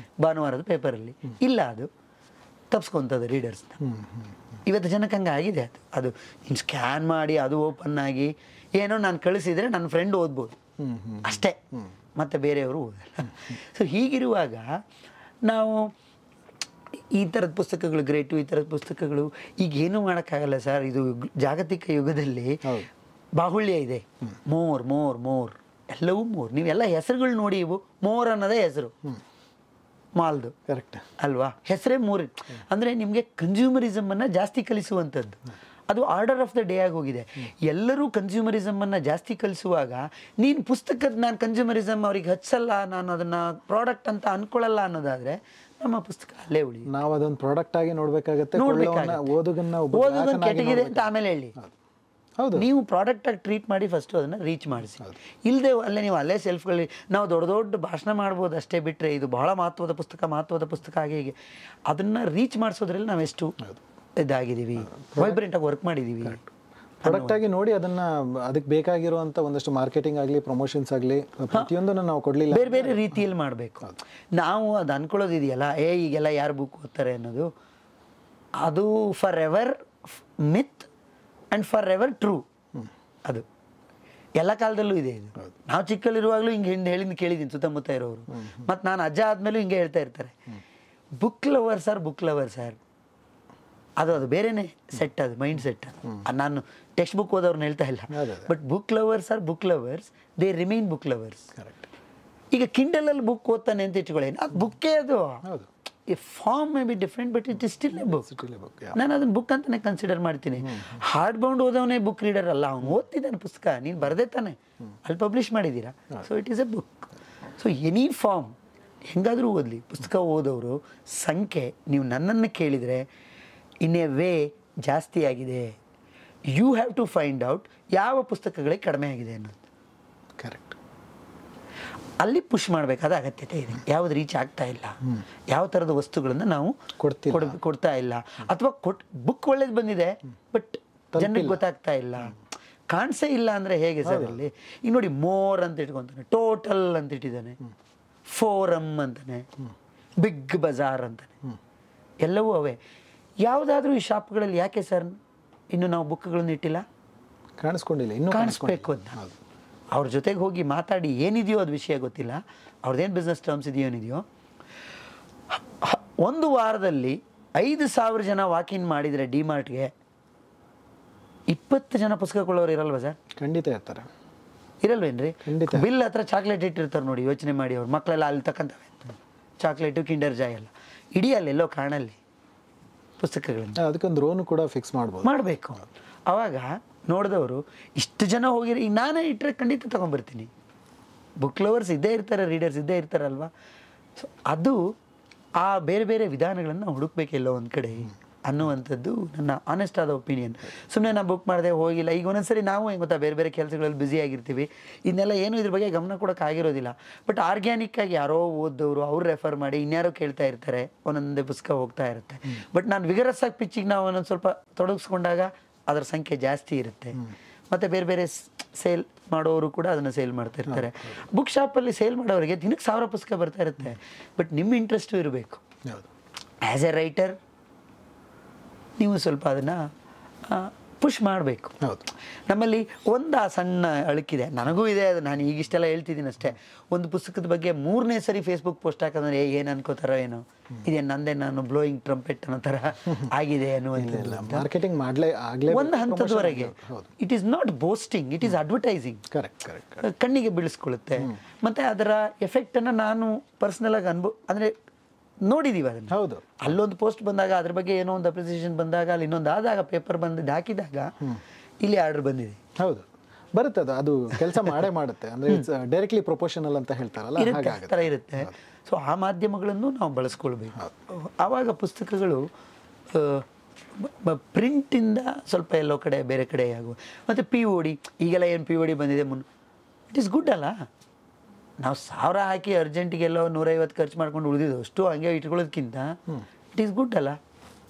ಭಾನುವಾರದ ಪೇಪರಲ್ಲಿ. ಇಲ್ಲ, ಅದು ತಪ್ಸ್ಕೊತದೆ ರೀಡರ್ಸ್ನ. ಇವತ್ತು ಜನಕ್ಕೆ ಹಂಗೆ ಆಗಿದೆ. ಅದು ನೀನು ಸ್ಕ್ಯಾನ್ ಮಾಡಿ ಅದು ಓಪನ್ ಆಗಿ ಏನೋ ನಾನು ಕಳಿಸಿದರೆ ನನ್ನ ಫ್ರೆಂಡ್ ಓದ್ಬೋದು ಅಷ್ಟೇ, ಮತ್ತು ಬೇರೆಯವರು ಓದಲ್ಲ. ಸೊ ಹೀಗಿರುವಾಗ ನಾವು ಈ ಥರದ ಪುಸ್ತಕಗಳು ಗ್ರೇಟು, ಈ ಥರದ ಪುಸ್ತಕಗಳು ಈಗ ಏನೂ ಮಾಡೋಕ್ಕಾಗಲ್ಲ ಸರ್. ಇದು ಜಾಗತಿಕ ಯುಗದಲ್ಲಿ ಬಾಹುಳ್ಯ ಇದೆ. ಮೋರ್ ಮೋರ್ ಮೋರ್, ಎಲ್ಲವೂ ಮೋರ್. ನೀವೆಲ್ಲ ಹೆಸರುಗಳು ನೋಡಿ, ಇವು ಮೋರ್ ಅನ್ನೋದೇ ಹೆಸರು ಮಾಲ್ದು,
ಕರೆಕ್ಟ್
ಅಲ್ವಾ? ಹೆಸರೇ ಮೂರು. ಅಂದರೆ ನಿಮಗೆ ಕನ್ಸ್ಯೂಮರಿಸಮನ್ನು ಜಾಸ್ತಿ ಕಲಿಸುವಂಥದ್ದು. ಅದು ಆರ್ಡರ್ ಆಫ್ ದ ಡೇ ಆಗಿ ಹೋಗಿದೆ. ಎಲ್ಲರೂ ಕನ್ಸ್ಯೂಮರಿಸಮನ್ನು ಜಾಸ್ತಿ ಕಲಿಸುವಾಗ ನೀನು ಪುಸ್ತಕದ ನಾನು ಕನ್ಸ್ಯೂಮರಿಸಮ್ ಅವ್ರಿಗೆ ಹಚ್ಚಲ್ಲ, ನಾನು ಅದನ್ನು ಪ್ರಾಡಕ್ಟ್ ಅಂತ ಅಂದ್ಕೊಳ್ಳಲ್ಲ ಅನ್ನೋದಾದರೆ ನಮ್ಮ ಪುಸ್ತಕ ಅಲ್ಲೇ ಉಳಿ.
ನಾವು ಅದೊಂದು ಪ್ರಾಡಕ್ಟ್ ಆಗಿ ನೋಡಬೇಕಾಗತ್ತೆ. ಓದುಗನ್ನ
ಕೆಟ್ಟಗಿದೆ ಅಂತ ಆಮೇಲೆ ಹೇಳಿ, ನೀವು ಪ್ರಾಡಕ್ಟಾಗಿ ಟ್ರೀಟ್ ಮಾಡಿ ಫಸ್ಟು ಅದನ್ನು ರೀಚ್ ಮಾಡಿಸಿ. ಇಲ್ಲದೆ ಅಲ್ಲೇ ನೀವು ಅಲ್ಲೇ ಸೆಲ್ಫ್ಗಳಲ್ಲಿ ನಾವು ದೊಡ್ಡ ದೊಡ್ಡ ಭಾಷಣ ಮಾಡ್ಬೋದು ಅಷ್ಟೇ ಬಿಟ್ಟರೆ ಇದು ಬಹಳ ಮಹತ್ವದ ಪುಸ್ತಕ ಹಾಗೆ ಹೀಗೆ ಅದನ್ನು ರೀಚ್ ಮಾಡಿಸೋದ್ರಲ್ಲಿ ನಾವೆಷ್ಟು ಇದಾಗಿದ್ದೀವಿ, ವೈಬ್ರೆಂಟಾಗಿ ವರ್ಕ್ ಮಾಡಿದ್ದೀವಿ.
ಪ್ರಾಡಕ್ಟ್ ಆಗಿ ನೋಡಿ ಅದಕ್ಕೆ ಬೇಕಾಗಿರುವಂಥ ಒಂದಷ್ಟು ಮಾರ್ಕೆಟಿಂಗ್ ಆಗಲಿ ಪ್ರಮೋಷನ್ಸ್ ಆಗಲಿ ಪ್ರತಿಯೊಂದನ್ನು ನಾವು ಕೊಡಲಿಲ್ಲ,
ಬೇರೆ ಬೇರೆ ರೀತಿಯಲ್ಲಿ ಮಾಡಬೇಕು. ನಾವು ಅದು ಅನ್ಕೊಳ್ಳೋದಿದೆಯಲ್ಲ ಈಗೆಲ್ಲ ಯಾರು ಬುಕ್ ಓದ್ತಾರೆ ಅನ್ನೋದು, ಅದು for ever myth and for ever true. ಅದು ಎಲ್ಲ ಕಾಲದಲ್ಲೂ ಇದೆ. ಇದು ನಾವು ಚಿಕ್ಕಲ್ಲಿರುವಾಗಲೂ ಹಿಂಗೆ ಹೇಳಿದ್ದು ಕೇಳಿದ್ದೀನಿ ಸುತ್ತಮುತ್ತ ಇರೋರು, ಮತ್ತು ನಾನು ಅಜ್ಜ ಆದಮೇಲೂ ಹಿಂಗೆ ಹೇಳ್ತಾ ಇರ್ತಾರೆ, ಬುಕ್ ಲವರ್ಸ್ ಆರ್ ಅದು ಬೇರೆನೇ ಸೆಟ್, ಅದು ಮೈಂಡ್ ಸೆಟ್. ನಾನು ಟೆಕ್ಸ್ಟ್ ಬುಕ್ ಓದೋರ್ನ ಹೇಳ್ತಾ ಇಲ್ಲ, but book lovers they remain book lovers. ಈಗ ಕಿಂಡಲಲ್ಲಿ ಬುಕ್ ಓದ್ತಾನೆ ಅಂತ ಇಟ್ಕೊಳ್ಳಿ, ಅದು ಬುಕ್ಕೇ ಅದು. Form may be different but it is still a book. ನಾನು ಅದನ್ನ ಬುಕ್ ಅಂತಾನೆ ಕನ್ಸಿಡರ್ ಮಾಡ್ತೀನಿ. ಹಾರ್ಡ್ ಬೌಂಡ್ ಓದೋನೇ ಬುಕ್ ರೀಡರ್ ಅಲ್ಲ, ಅವ್ನು ಓದ್ತಿದ್ದಾನೆ ಪುಸ್ತಕ, ನೀನು ಬರದೇ ತಾನೆ ಅಲ್ಲಿ ಪಬ್ಲಿಷ್ ಮಾಡಿದ್ದೀರಾ. So it is a book. So any form ಹೆಂಗಾದರೂ ಓದಲಿ, ಪುಸ್ತಕ ಓದೋರು ಸಂಖ್ಯೆ ನೀವು ನನ್ನನ್ನು ಕೇಳಿದರೆ ಇನ್ ಎ ವೇ ಜಾಸ್ತಿ ಆಗಿದೆ. You have to find out ಯಾವ ಪುಸ್ತಕಗಳಿಗೆ ಕಡಿಮೆ ಆಗಿದೆ ಅನ್ನೋದು.
ಕರೆಕ್ಟ್.
ಅಲ್ಲಿ ಪುಷ್ ಮಾಡಬೇಕಾದ ಅಗತ್ಯತೆ ಇದೆ. ಯಾವ್ದು ರೀಚ್ ಆಗ್ತಾ ಇಲ್ಲ, ಯಾವ ಥರದ ವಸ್ತುಗಳನ್ನು ನಾವು ಕೊಡ್ತಾ ಇಲ್ಲ, ಅಥವಾ ಬುಕ್ ಒಳ್ಳೇದು ಬಂದಿದೆ ಬಟ್ ಜನರಿಗೆ ಗೊತ್ತಾಗ್ತಾ ಇಲ್ಲ, ಕಾಣಿಸೇ ಇಲ್ಲ ಅಂದರೆ ಹೇಗೆ ಸರ್? ಅಲ್ಲಿ ಈಗ ನೋಡಿ, ಮೋರ್ ಅಂತ ಇಟ್ಕೊತಾನೆ, ಟೋಟಲ್ ಅಂತ ಇಟ್ಟಿದ್ದಾನೆ, ಫೋರಮ್ ಅಂತಾನೆ, ಬಿಗ್ ಬಜಾರ್ ಅಂತಾನೆ, ಎಲ್ಲವೂ ಅವೇ. ಯಾವುದಾದ್ರೂ ಈ ಶಾಪ್ಗಳಲ್ಲಿ ಯಾಕೆ ಸರ್ ಇನ್ನು ನಾವು ಬುಕ್ಗಳನ್ನು ಇಟ್ಟಿಲ್ಲ?
ಕಾಣಿಸ್ಕೊಂಡಿಲ್ಲ, ಇನ್ನೂ
ಕಾಣಿಸ್ಬೇಕು ಅಂತ. ಅವ್ರ ಜೊತೆಗೆ ಹೋಗಿ ಮಾತಾಡಿ ಏನಿದೆಯೋ ಅದು ವಿಷಯ ಗೊತ್ತಿಲ್ಲ, ಅವ್ರದ್ದೇನು ಬಿಸ್ನೆಸ್ ಟರ್ಮ್ಸ್ ಏನಿದೆಯೋ. ಒಂದು ವಾರದಲ್ಲಿ 5,000 ಜನ ವಾಕಿನ್ ಮಾಡಿದರೆ ಡಿಮಾರ್ಟ್ಗೆ 20 ಜನ ಪುಸ್ತಕ ಕೊಳ್ಳೋರು ಇರಲ್ವಾ ಸರ್?
ಖಂಡಿತ ಇರ್ತಾರೆ.
ಇರಲ್ವೇನ್ರಿ? ಬಿಲ್ ಹತ್ರ ಚಾಕ್ಲೇಟ್ ಇಟ್ಟಿರ್ತಾರೆ ನೋಡಿ, ಯೋಚನೆ ಮಾಡಿ. ಅವ್ರು ಮಕ್ಕಳೆಲ್ಲ ಅಲ್ಲಿ ತಕ್ಕಂತವೆ ಚಾಕ್ಲೇಟು, ಕಿಂಡರ್ ಜಾಯ್ ಎಲ್ಲ, ಇಡೀ ಅಲ್ಲೆಲ್ಲೋ ಕಾಣಲ್ಲಿ ಪುಸ್ತಕಗಳನ್ನು.
ಅದಕ್ಕೊಂದು ರೋನು ಕೂಡ ಫಿಕ್ಸ್
ಮಾಡಬೇಕು. ಆವಾಗ ನೋಡಿದವರು ಇಷ್ಟು ಜನ ಹೋಗಿರಿ, ಈಗ ನಾನೇ ಇಟ್ಟರೆ ಖಂಡಿತ ತೊಗೊಂಬರ್ತೀನಿ. ಬುಕ್ ಲವರ್ಸ್ ಇದ್ದೇ ಇರ್ತಾರೆ, ರೀಡರ್ಸ್ ಇದ್ದೇ ಇರ್ತಾರಲ್ವ. ಸೊ ಅದು ಆ ಬೇರೆ ಬೇರೆ ವಿಧಾನಗಳನ್ನು ಹುಡುಕ್ಬೇಕೆಲ್ಲೋ ಒಂದು ಕಡೆ ಅನ್ನುವಂಥದ್ದು ನನ್ನ ಆನೆಸ್ಟ್ ಆದ ಒಪಿನಿಯನ್. ಸುಮ್ಮನೆ ನಾನು ಬುಕ್ ಮಾಡಿದೆ ಹೋಗಿಲ್ಲ. ಈಗ ಒಂದೊಂದ್ಸರಿ ನಾವು ಹೆಂಗೆ ಗೊತ್ತಾ, ಬೇರೆ ಬೇರೆ ಕೆಲಸಗಳಲ್ಲಿ ಬ್ಯುಸಿ ಆಗಿರ್ತೀವಿ, ಇದನ್ನೆಲ್ಲ ಏನು ಇದ್ರ ಬಗ್ಗೆ ಗಮನ ಕೊಡೋಕ್ಕಾಗಿರೋದಿಲ್ಲ. ಬಟ್ ಆರ್ಗ್ಯಾನಿಕ್ಕಾಗಿ ಯಾರೋ ಓದೋರು ಅವ್ರು ರೆಫರ್ ಮಾಡಿ ಇನ್ಯಾರೋ ಕೇಳ್ತಾ ಇರ್ತಾರೆ, ಒಂದೊಂದೇ ಪುಸ್ತಕ ಹೋಗ್ತಾ ಇರುತ್ತೆ. ಬಟ್ ನಾನು ವಿಗರಸ್ ಆಗಿ ಪಿಚ್ಚಿಗೆ ನಾವು ಒಂದೊಂದು ಸ್ವಲ್ಪ ತೊಡಗಿಸ್ಕೊಂಡಾಗ ಅದರ ಸಂಖ್ಯೆ ಜಾಸ್ತಿ ಇರುತ್ತೆ. ಮತ್ತು ಬೇರೆ ಬೇರೆ ಸೇಲ್ ಮಾಡೋರು ಕೂಡ ಅದನ್ನು ಸೇಲ್ ಮಾಡ್ತಾ ಇರ್ತಾರೆ. ಬುಕ್ ಶಾಪಲ್ಲಿ ಸೇಲ್ ಮಾಡೋರಿಗೆ ದಿನಕ್ಕೆ 1000 ಪುಸ್ತಕ ಬರ್ತಾ ಇರುತ್ತೆ. ಬಟ್ ನಿಮ್ಮ ಇಂಟ್ರೆಸ್ಟು ಇರಬೇಕು. ಆ್ಯಸ್ ಎ ರೈಟರ್ ನೀವು ಸ್ವಲ್ಪ ಅದನ್ನು ಪುಷ್ ಮಾಡಬೇಕು. ನಮ್ಮಲ್ಲಿ ಒಂದು ಸಣ್ಣ ಅಳುಕಿದೆ, ನನಗೂ ಇದೆ ಅದು. ನಾನು ಈಗಿಷ್ಟೆಲ್ಲ ಹೇಳ್ತಿದ್ದೀನಿ ಅಷ್ಟೇ. ಒಂದು ಪುಸ್ತಕದ ಬಗ್ಗೆ 3ನೇ ಸರಿ ಫೇಸ್ಬುಕ್ ಪೋಸ್ಟ್ ಹಾಕೋದ್ರೆ ಏನು ಅನ್ಕೋತಾರೋ ಏನೋ, ಇದೇ ನಂದೇ ನಾನು ಬ್ಲೋಯಿಂಗ್ ಟ್ರಂಪೆಟ್ ಅನ್ನೋ ಥರ ಆಗಿದೆ ಅನ್ನುವಂಥದ್ದು.
ಮಾರ್ಕೆಟಿಂಗ್
ಒಂದು ಹಂತದವರೆಗೆ it is not boasting, it is advertising. ಕಣ್ಣಿಗೆ ಬೀಳಿಸ್ಕೊಳ್ಳುತ್ತೆ. ಮತ್ತು ಅದರ ಎಫೆಕ್ಟನ್ನು ನಾನು ಪರ್ಸ್ನಲಾಗಿ ಅಂದರೆ ನೋಡಿದ್ದೀವಿ ಅದನ್ನು.
ಹೌದು,
ಅಲ್ಲೊಂದು ಪೋಸ್ಟ್ ಬಂದಾಗ ಅದ್ರ ಬಗ್ಗೆ ಏನೋ ಒಂದು ಅಪ್ರಿಸಿಯೇಷನ್ ಬಂದಾಗ, ಅಲ್ಲಿ ಇನ್ನೊಂದು ಆದಾಗ ಪೇಪರ್ ಬಂದು ಹಾಕಿದಾಗ ಇಲ್ಲಿ ಆರ್ಡರ್ ಬಂದಿದೆ.
ಹೌದು, ಬರುತ್ತೆ. ಅದು ಕೆಲಸ ಮಾಡೇ ಮಾಡುತ್ತೆ. ಅಂದರೆ ಡೈರೆಕ್ಟ್ಲಿ ಪ್ರೊಪೋರ್ಷನಲ್ ಅಂತ ಹೇಳ್ತಾರಲ್ಲ,
ಆ ಥರ ಇರುತ್ತೆ. ಸೊ ಆ ಮಾಧ್ಯಮಗಳನ್ನು ನಾವು ಬಳಸ್ಕೊಳ್ಬೇಕು. ಆವಾಗ ಪುಸ್ತಕಗಳು ಪ್ರಿಂಟಿಂದ ಸ್ವಲ್ಪ ಎಲ್ಲೋ ಕಡೆ ಬೇರೆ ಕಡೆ ಆಗುವ. ಮತ್ತು POD ಈಗೆಲ್ಲ ಏನು POD ಬಂದಿದೆ ಇಟ್ ಈಸ್ ಗುಡ್ ಅಲ್ಲ. ನಾವು 1000 ಹಾಕಿ ಅರ್ಜೆಂಟಿಗೆಲ್ಲೋ 150 ಖರ್ಚು ಮಾಡ್ಕೊಂಡು ಉಳಿದಿದ್ದು ಅಷ್ಟು ಹಂಗೆ ಇಟ್ಕೊಳ್ಳೋದಕ್ಕಿಂತ ಇಟ್ ಈಸ್ ಗುಡ್ ಅಲ್ಲ.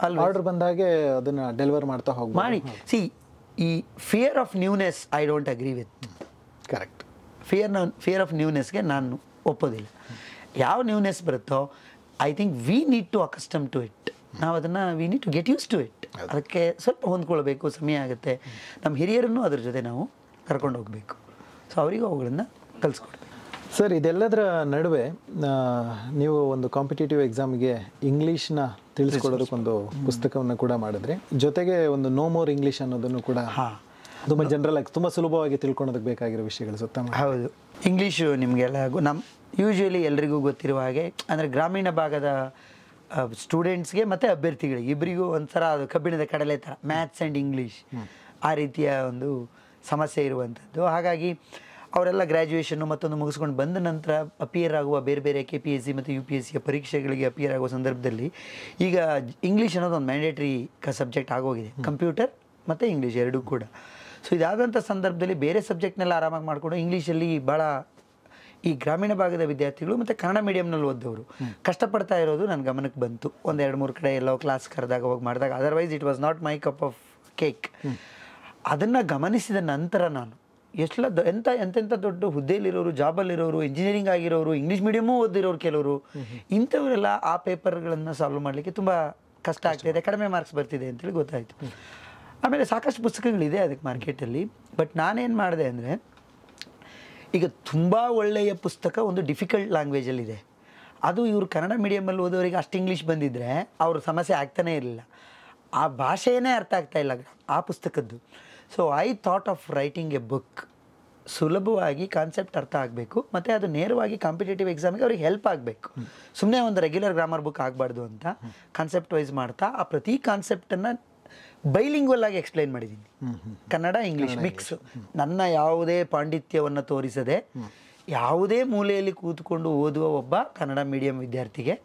ಅಲ್ಲಿ
ಆರ್ಡರ್ ಬಂದಾಗೆ ಅದನ್ನು ಡೆಲಿವರ್ ಮಾಡ್ತಾ ಹೋಗಿ
ಮಾಡಿ. ಸಿ, ಈ fear of newness I don't agree with.
Correct.
Fear of ನ್ಯೂನೆಸ್ಗೆ ನಾನು ಒಪ್ಪೋದಿಲ್ಲ. ಯಾವ ನ್ಯೂನೆಸ್ ಬರುತ್ತೋ I think we need to accustom to it. ನಾವು ಅದನ್ನು we need to get used to it. ಅದಕ್ಕೆ ಸ್ವಲ್ಪ ಹೊಂದ್ಕೊಳ್ಬೇಕು, ಸಮಯ ಆಗುತ್ತೆ. ನಮ್ಮ ಹಿರಿಯರನ್ನು ಅದ್ರ ಜೊತೆ ನಾವು ಕರ್ಕೊಂಡು ಹೋಗಬೇಕು. ಸೊ ಅವರಿಗೂ ಅವುಗಳನ್ನು ಕಲಿಸ್ಕೊಡ್ಬೇಕು.
ಸರ್, ಇದೆಲ್ಲದರ ನಡುವೆ ನೀವು ಒಂದು ಕಾಂಪಿಟೇಟಿವ್ ಎಕ್ಸಾಮ್ಗೆ ಇಂಗ್ಲೀಷ್ನ ತಿಳಿಸ್ಕೊಡೋದಕ್ಕೊಂದು ಪುಸ್ತಕವನ್ನು ಕೂಡ ಮಾಡಿದ್ರಿ. ಜೊತೆಗೆ ಒಂದು ನೋ ಮೋರ್ ಇಂಗ್ಲೀಷ್ ಅನ್ನೋದನ್ನು ಕೂಡ ತುಂಬ ಜನರಲ್ ಆಗಿ ತುಂಬ ಸುಲಭವಾಗಿ ತಿಳ್ಕೊಳೋದಕ್ಕೆ ಬೇಕಾಗಿರೋ ವಿಷಯಗಳು ಸುತ್ತ.
ಹೌದು, ಇಂಗ್ಲೀಷು ನಿಮಗೆಲ್ಲ ಯೂಶ್ವಲಿ ಎಲ್ರಿಗೂ ಗೊತ್ತಿರುವ ಹಾಗೆ, ಅಂದರೆ ಗ್ರಾಮೀಣ ಭಾಗದ ಸ್ಟೂಡೆಂಟ್ಸ್ಗೆ ಮತ್ತು ಅಭ್ಯರ್ಥಿಗಳಿಗೆ ಇಬ್ಬರಿಗೂ ಒಂಥರ ಅದು ಕಬ್ಬಿಣದ ಕಡಲೆ ಥರ, ಮ್ಯಾಥ್ಸ್ ಆ್ಯಂಡ್ ಇಂಗ್ಲೀಷ್ ಆ ರೀತಿಯ ಒಂದು ಸಮಸ್ಯೆ ಇರುವಂಥದ್ದು. ಹಾಗಾಗಿ ಅವರೆಲ್ಲ ಗ್ರ್ಯಾಜುಯೇಷನ್ನು ಮತ್ತೊಂದು ಮುಗಿಸ್ಕೊಂಡು ಬಂದ ನಂತರ ಅಪಿಯರ್ ಆಗುವ ಬೇರೆ ಬೇರೆ KPSC ಮತ್ತು UPSC ಪರೀಕ್ಷೆಗಳಿಗೆ ಅಪಿಯರ್ ಆಗುವ ಸಂದರ್ಭದಲ್ಲಿ ಈಗ ಇಂಗ್ಲೀಷ್ ಅನ್ನೋದು ಒಂದು ಮ್ಯಾಂಡೇಟ್ರಿ ಸಬ್ಜೆಕ್ಟ್ ಆಗೋಗಿದೆ, ಕಂಪ್ಯೂಟರ್ ಮತ್ತು ಇಂಗ್ಲೀಷ್ ಎರಡೂ ಕೂಡ. ಸೊ ಇದಾದಂಥ ಸಂದರ್ಭದಲ್ಲಿ ಬೇರೆ ಸಬ್ಜೆಕ್ಟ್ನೆಲ್ಲ ಆರಾಮಾಗಿ ಮಾಡಿಕೊಂಡು ಇಂಗ್ಲೀಷಲ್ಲಿ ಭಾಳ ಈ ಗ್ರಾಮೀಣ ಭಾಗದ ವಿದ್ಯಾರ್ಥಿಗಳು ಮತ್ತು ಕನ್ನಡ ಮೀಡಿಯಮ್ನಲ್ಲಿ ಓದೋರು ಕಷ್ಟಪಡ್ತಾ ಇರೋದು ನನ್ನ ಗಮನಕ್ಕೆ ಬಂತು. ಒಂದು 2-3 ಕಡೆ ಎಲ್ಲೋ ಕ್ಲಾಸ್ ಕರೆದಾಗ ಹೋಗಿ ಮಾಡಿದಾಗ, otherwise it was not my cup of cake. ಅದನ್ನು ಗಮನಿಸಿದ ನಂತರ ನಾನು ಎಂತೆಂಥ ದೊಡ್ಡ ಹುದ್ದೆಯಲ್ಲಿರೋರು, ಜಾಬಲ್ಲಿರೋರು, ಇಂಜಿನಿಯರಿಂಗ್ ಆಗಿರೋರು, ಇಂಗ್ಲೀಷ್ ಮೀಡಿಯಮೂ ಓದಿರೋರು ಕೆಲವರು, ಇಂಥವರೆಲ್ಲ ಆ ಪೇಪರ್ಗಳನ್ನು ಸಾಲ್ವ್ ಮಾಡಲಿಕ್ಕೆ ತುಂಬ ಕಷ್ಟ ಆಗ್ತಾಯಿದೆ, ಕಡಿಮೆ ಮಾರ್ಕ್ಸ್ ಬರ್ತಿದೆ ಅಂತೇಳಿ ಗೊತ್ತಾಯಿತು. ಆಮೇಲೆ ಸಾಕಷ್ಟು ಪುಸ್ತಕಗಳಿದೆ ಅದಕ್ಕೆ ಮಾರ್ಕೆಟಲ್ಲಿ. ಬಟ್ ನಾನೇನು ಮಾಡಿದೆ ಅಂದರೆ, ಈಗ ತುಂಬ ಒಳ್ಳೆಯ ಪುಸ್ತಕ ಒಂದು ಡಿಫಿಕಲ್ಟ್ ಲ್ಯಾಂಗ್ವೇಜಲ್ಲಿದೆ, ಅದು ಇವರು ಕನ್ನಡ ಮೀಡಿಯಮಲ್ಲಿ ಓದೋರಿಗೆ ಅಷ್ಟು ಇಂಗ್ಲೀಷ್ ಬಂದಿದ್ದರೆ ಅವ್ರ ಸಮಸ್ಯೆ ಆಗ್ತಾನೇ ಇರಲಿಲ್ಲ. ಆ ಭಾಷೆಯೇ ಅರ್ಥ ಆಗ್ತಾಯಿಲ್ಲ ಆ ಪುಸ್ತಕದ್ದು. So I thought of writing a book. ಸುಲಭವಾಗಿ ಕಾನ್ಸೆಪ್ಟ್ ಅರ್ಥ ಆಗಬೇಕು ಮತ್ತು ಅದು ನೇರವಾಗಿ ಕಾಂಪಿಟೇಟಿವ್ ಎಕ್ಸಾಮಿಗೆ ಅವ್ರಿಗೆ ಹೆಲ್ಪ್ ಆಗಬೇಕು. ಸುಮ್ಮನೆ ಒಂದು ರೆಗ್ಯುಲರ್ ಗ್ರಾಮರ್ ಬುಕ್ ಆಗಬಾರ್ದು ಅಂತ ಕಾನ್ಸೆಪ್ಟ್ ವೈಸ್ ಮಾಡ್ತಾ ಆ ಪ್ರತಿ ಕಾನ್ಸೆಪ್ಟನ್ನು ಬೈಲಿಂಗ್ವಲ್ ಆಗಿ ಎಕ್ಸ್ಪ್ಲೈನ್ ಮಾಡಿದ್ದೀನಿ. Kannada English mix. ನನ್ನ ಯಾವುದೇ ಪಾಂಡಿತ್ಯವನ್ನು ತೋರಿಸದೆ ಯಾವುದೇ ಮೂಲೆಯಲ್ಲಿ ಕೂತ್ಕೊಂಡು ಓದುವ ಒಬ್ಬ ಕನ್ನಡ ಮೀಡಿಯಂ ವಿದ್ಯಾರ್ಥಿಗೆ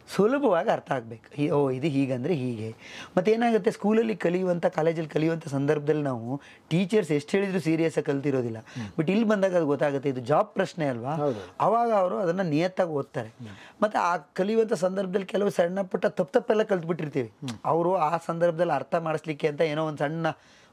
ಸುಲಭವಾಗಿ ಅರ್ಥ ಆಗಬೇಕು. ಇದು ಹೀಗಂದರೆ ಹೀಗೆ. ಮತ್ತೇನಾಗುತ್ತೆ, ಸ್ಕೂಲಲ್ಲಿ ಕಲಿಯುವಂಥ, ಕಾಲೇಜಲ್ಲಿ ಕಲಿಯುವಂಥ ಸಂದರ್ಭದಲ್ಲಿ ನಾವು ಟೀಚರ್ಸ್ ಎಷ್ಟು ಹೇಳಿದ್ರು ಸೀರಿಯಸ್ಸಾಗಿ ಕಲ್ತಿರೋದಿಲ್ಲ. ಬಟ್ ಇಲ್ಲಿ ಬಂದಾಗ ಅದು ಗೊತ್ತಾಗುತ್ತೆ, ಇದು ಜಾಬ್ ಪ್ರಶ್ನೆ ಅಲ್ವಾ. ಆವಾಗ ಅವರು ಅದನ್ನು ನಿಯತ್ತಾಗಿ ಓದ್ತಾರೆ. ಮತ್ತು ಆ ಕಲಿಯುವಂಥ ಸಂದರ್ಭದಲ್ಲಿ ಕೆಲವು ಸಣ್ಣ ಪುಟ್ಟ ತಪ್ಪೆಲ್ಲ ಕಲ್ತ್ಬಿಟ್ಟಿರ್ತೀವಿ. ಅವರು ಆ ಸಂದರ್ಭದಲ್ಲಿ ಅರ್ಥ ಮಾಡಿಸ್ಲಿಕ್ಕೆ ಅಂತ ಏನೋ ಒಂದು ಸಣ್ಣ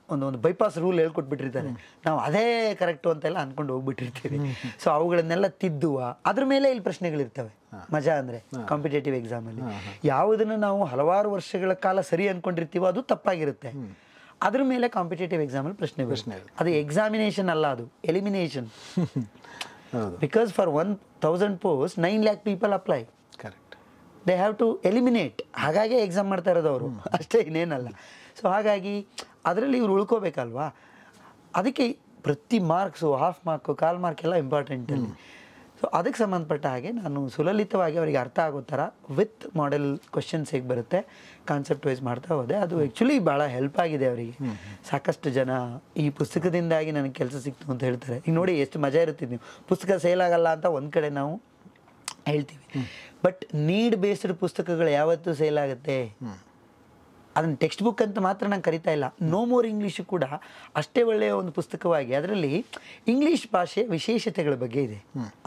ಒಂದು ಬೈಪಾಸ್ ರೂಲ್ ಹೇಳ್ಕೊಟ್ಬಿಟ್ಟಿರ್ತಾರೆ. ನಾವು ಅದೇ ಕರೆಕ್ಟು ಅಂತೆಲ್ಲ ಅಂದ್ಕೊಂಡು ಹೋಗ್ಬಿಟ್ಟಿರ್ತೀವಿ. ಸೊ ಅವುಗಳನ್ನೆಲ್ಲ ತಿದ್ದುವ ಅದ್ರ ಮೇಲೆ ಇಲ್ಲಿ ಪ್ರಶ್ನೆಗಳಿರ್ತವೆ. ಮಜಾ ಅಂದರೆ ಕಾಂಪಿಟೇಟಿವ್ ಎಕ್ಸಾಮಲ್ಲಿ ಯಾವುದನ್ನು ನಾವು ಹಲವಾರು ವರ್ಷಗಳ ಕಾಲ ಸರಿ ಅಂದ್ಕೊಂಡಿರ್ತೀವೋ ಅದು ತಪ್ಪಾಗಿರುತ್ತೆ. ಅದ್ರ ಮೇಲೆ ಕಾಂಪಿಟೇಟಿವ್ ಎಕ್ಸಾಮಲ್ಲಿ ಪ್ರಶ್ನೆ. ಅದು ಎಕ್ಸಾಮಿನೇಷನ್ ಅಲ್ಲ, ಅದು elimination. Because for 1000 post 9 lakh people apply. They have to eliminate. ಹಾಗಾಗಿ ಎಕ್ಸಾಮ್ ಮಾಡ್ತಾ ಇರೋದು ಅವರು, ಅಷ್ಟೇ, ಇನ್ನೇನಲ್ಲ. ಸೊ ಹಾಗಾಗಿ ಅದರಲ್ಲಿ ಇವ್ರು ಉಳ್ಕೋಬೇಕಲ್ವಾ. ಅದಕ್ಕೆ ಪ್ರತಿ ಮಾರ್ಕ್ಸು, ಹಾಫ್ ಮಾರ್ಕು, ಕಾಲ್ ಮಾರ್ಕ್ ಎಲ್ಲ ಇಂಪಾರ್ಟೆಂಟಲ್ಲಿ. ಸೊ ಅದಕ್ಕೆ ಸಂಬಂಧಪಟ್ಟ ಹಾಗೆ ನಾನು ಸುಲಲಿತವಾಗಿ ಅವರಿಗೆ ಅರ್ಥ ಆಗೋ ಥರ ವಿತ್ ಮಾಡೆಲ್ ಕ್ವಶನ್ಸ್ ಹೇಗೆ ಬರುತ್ತೆ ಕಾನ್ಸೆಪ್ಟ್ ವೈಸ್ ಮಾಡ್ತಾ ಹೋದೆ. ಅದು ಆ್ಯಕ್ಚುಲಿ ಭಾಳ ಹೆಲ್ಪ್ ಆಗಿದೆ ಅವರಿಗೆ. ಸಾಕಷ್ಟು ಜನ ಈ ಪುಸ್ತಕದಿಂದಾಗಿ ನನಗೆ ಕೆಲಸ ಸಿಕ್ತು ಅಂತ ಹೇಳ್ತಾರೆ. ಈಗ ನೋಡಿ ಎಷ್ಟು ಮಜಾ ಇರುತ್ತೆ. ನೀವು ಪುಸ್ತಕ ಸೇಲ್ ಆಗಲ್ಲ ಅಂತ ಒಂದು ಕಡೆ ನಾವು ಹೇಳ್ತೀವಿ, ಬಟ್ ನೀಡ್ ಬೇಸ್ಡ್ ಪುಸ್ತಕಗಳು ಯಾವತ್ತೂ ಸೇಲ್ ಆಗುತ್ತೆ. ಅದನ್ನು ಟೆಕ್ಸ್ಟ್ ಬುಕ್ ಅಂತ ಮಾತ್ರ ನಾನು ಕರಿತಾ ಇಲ್ಲ. ನೋ ಮೋರ್ ಇಂಗ್ಲೀಷು ಕೂಡ ಅಷ್ಟೇ ಒಳ್ಳೆಯ ಒಂದು ಪುಸ್ತಕವಾಗಿ ಅದರಲ್ಲಿ ಇಂಗ್ಲೀಷ್ ಭಾಷೆಯ ವಿಶೇಷತೆಗಳ ಬಗ್ಗೆ ಇದೆ.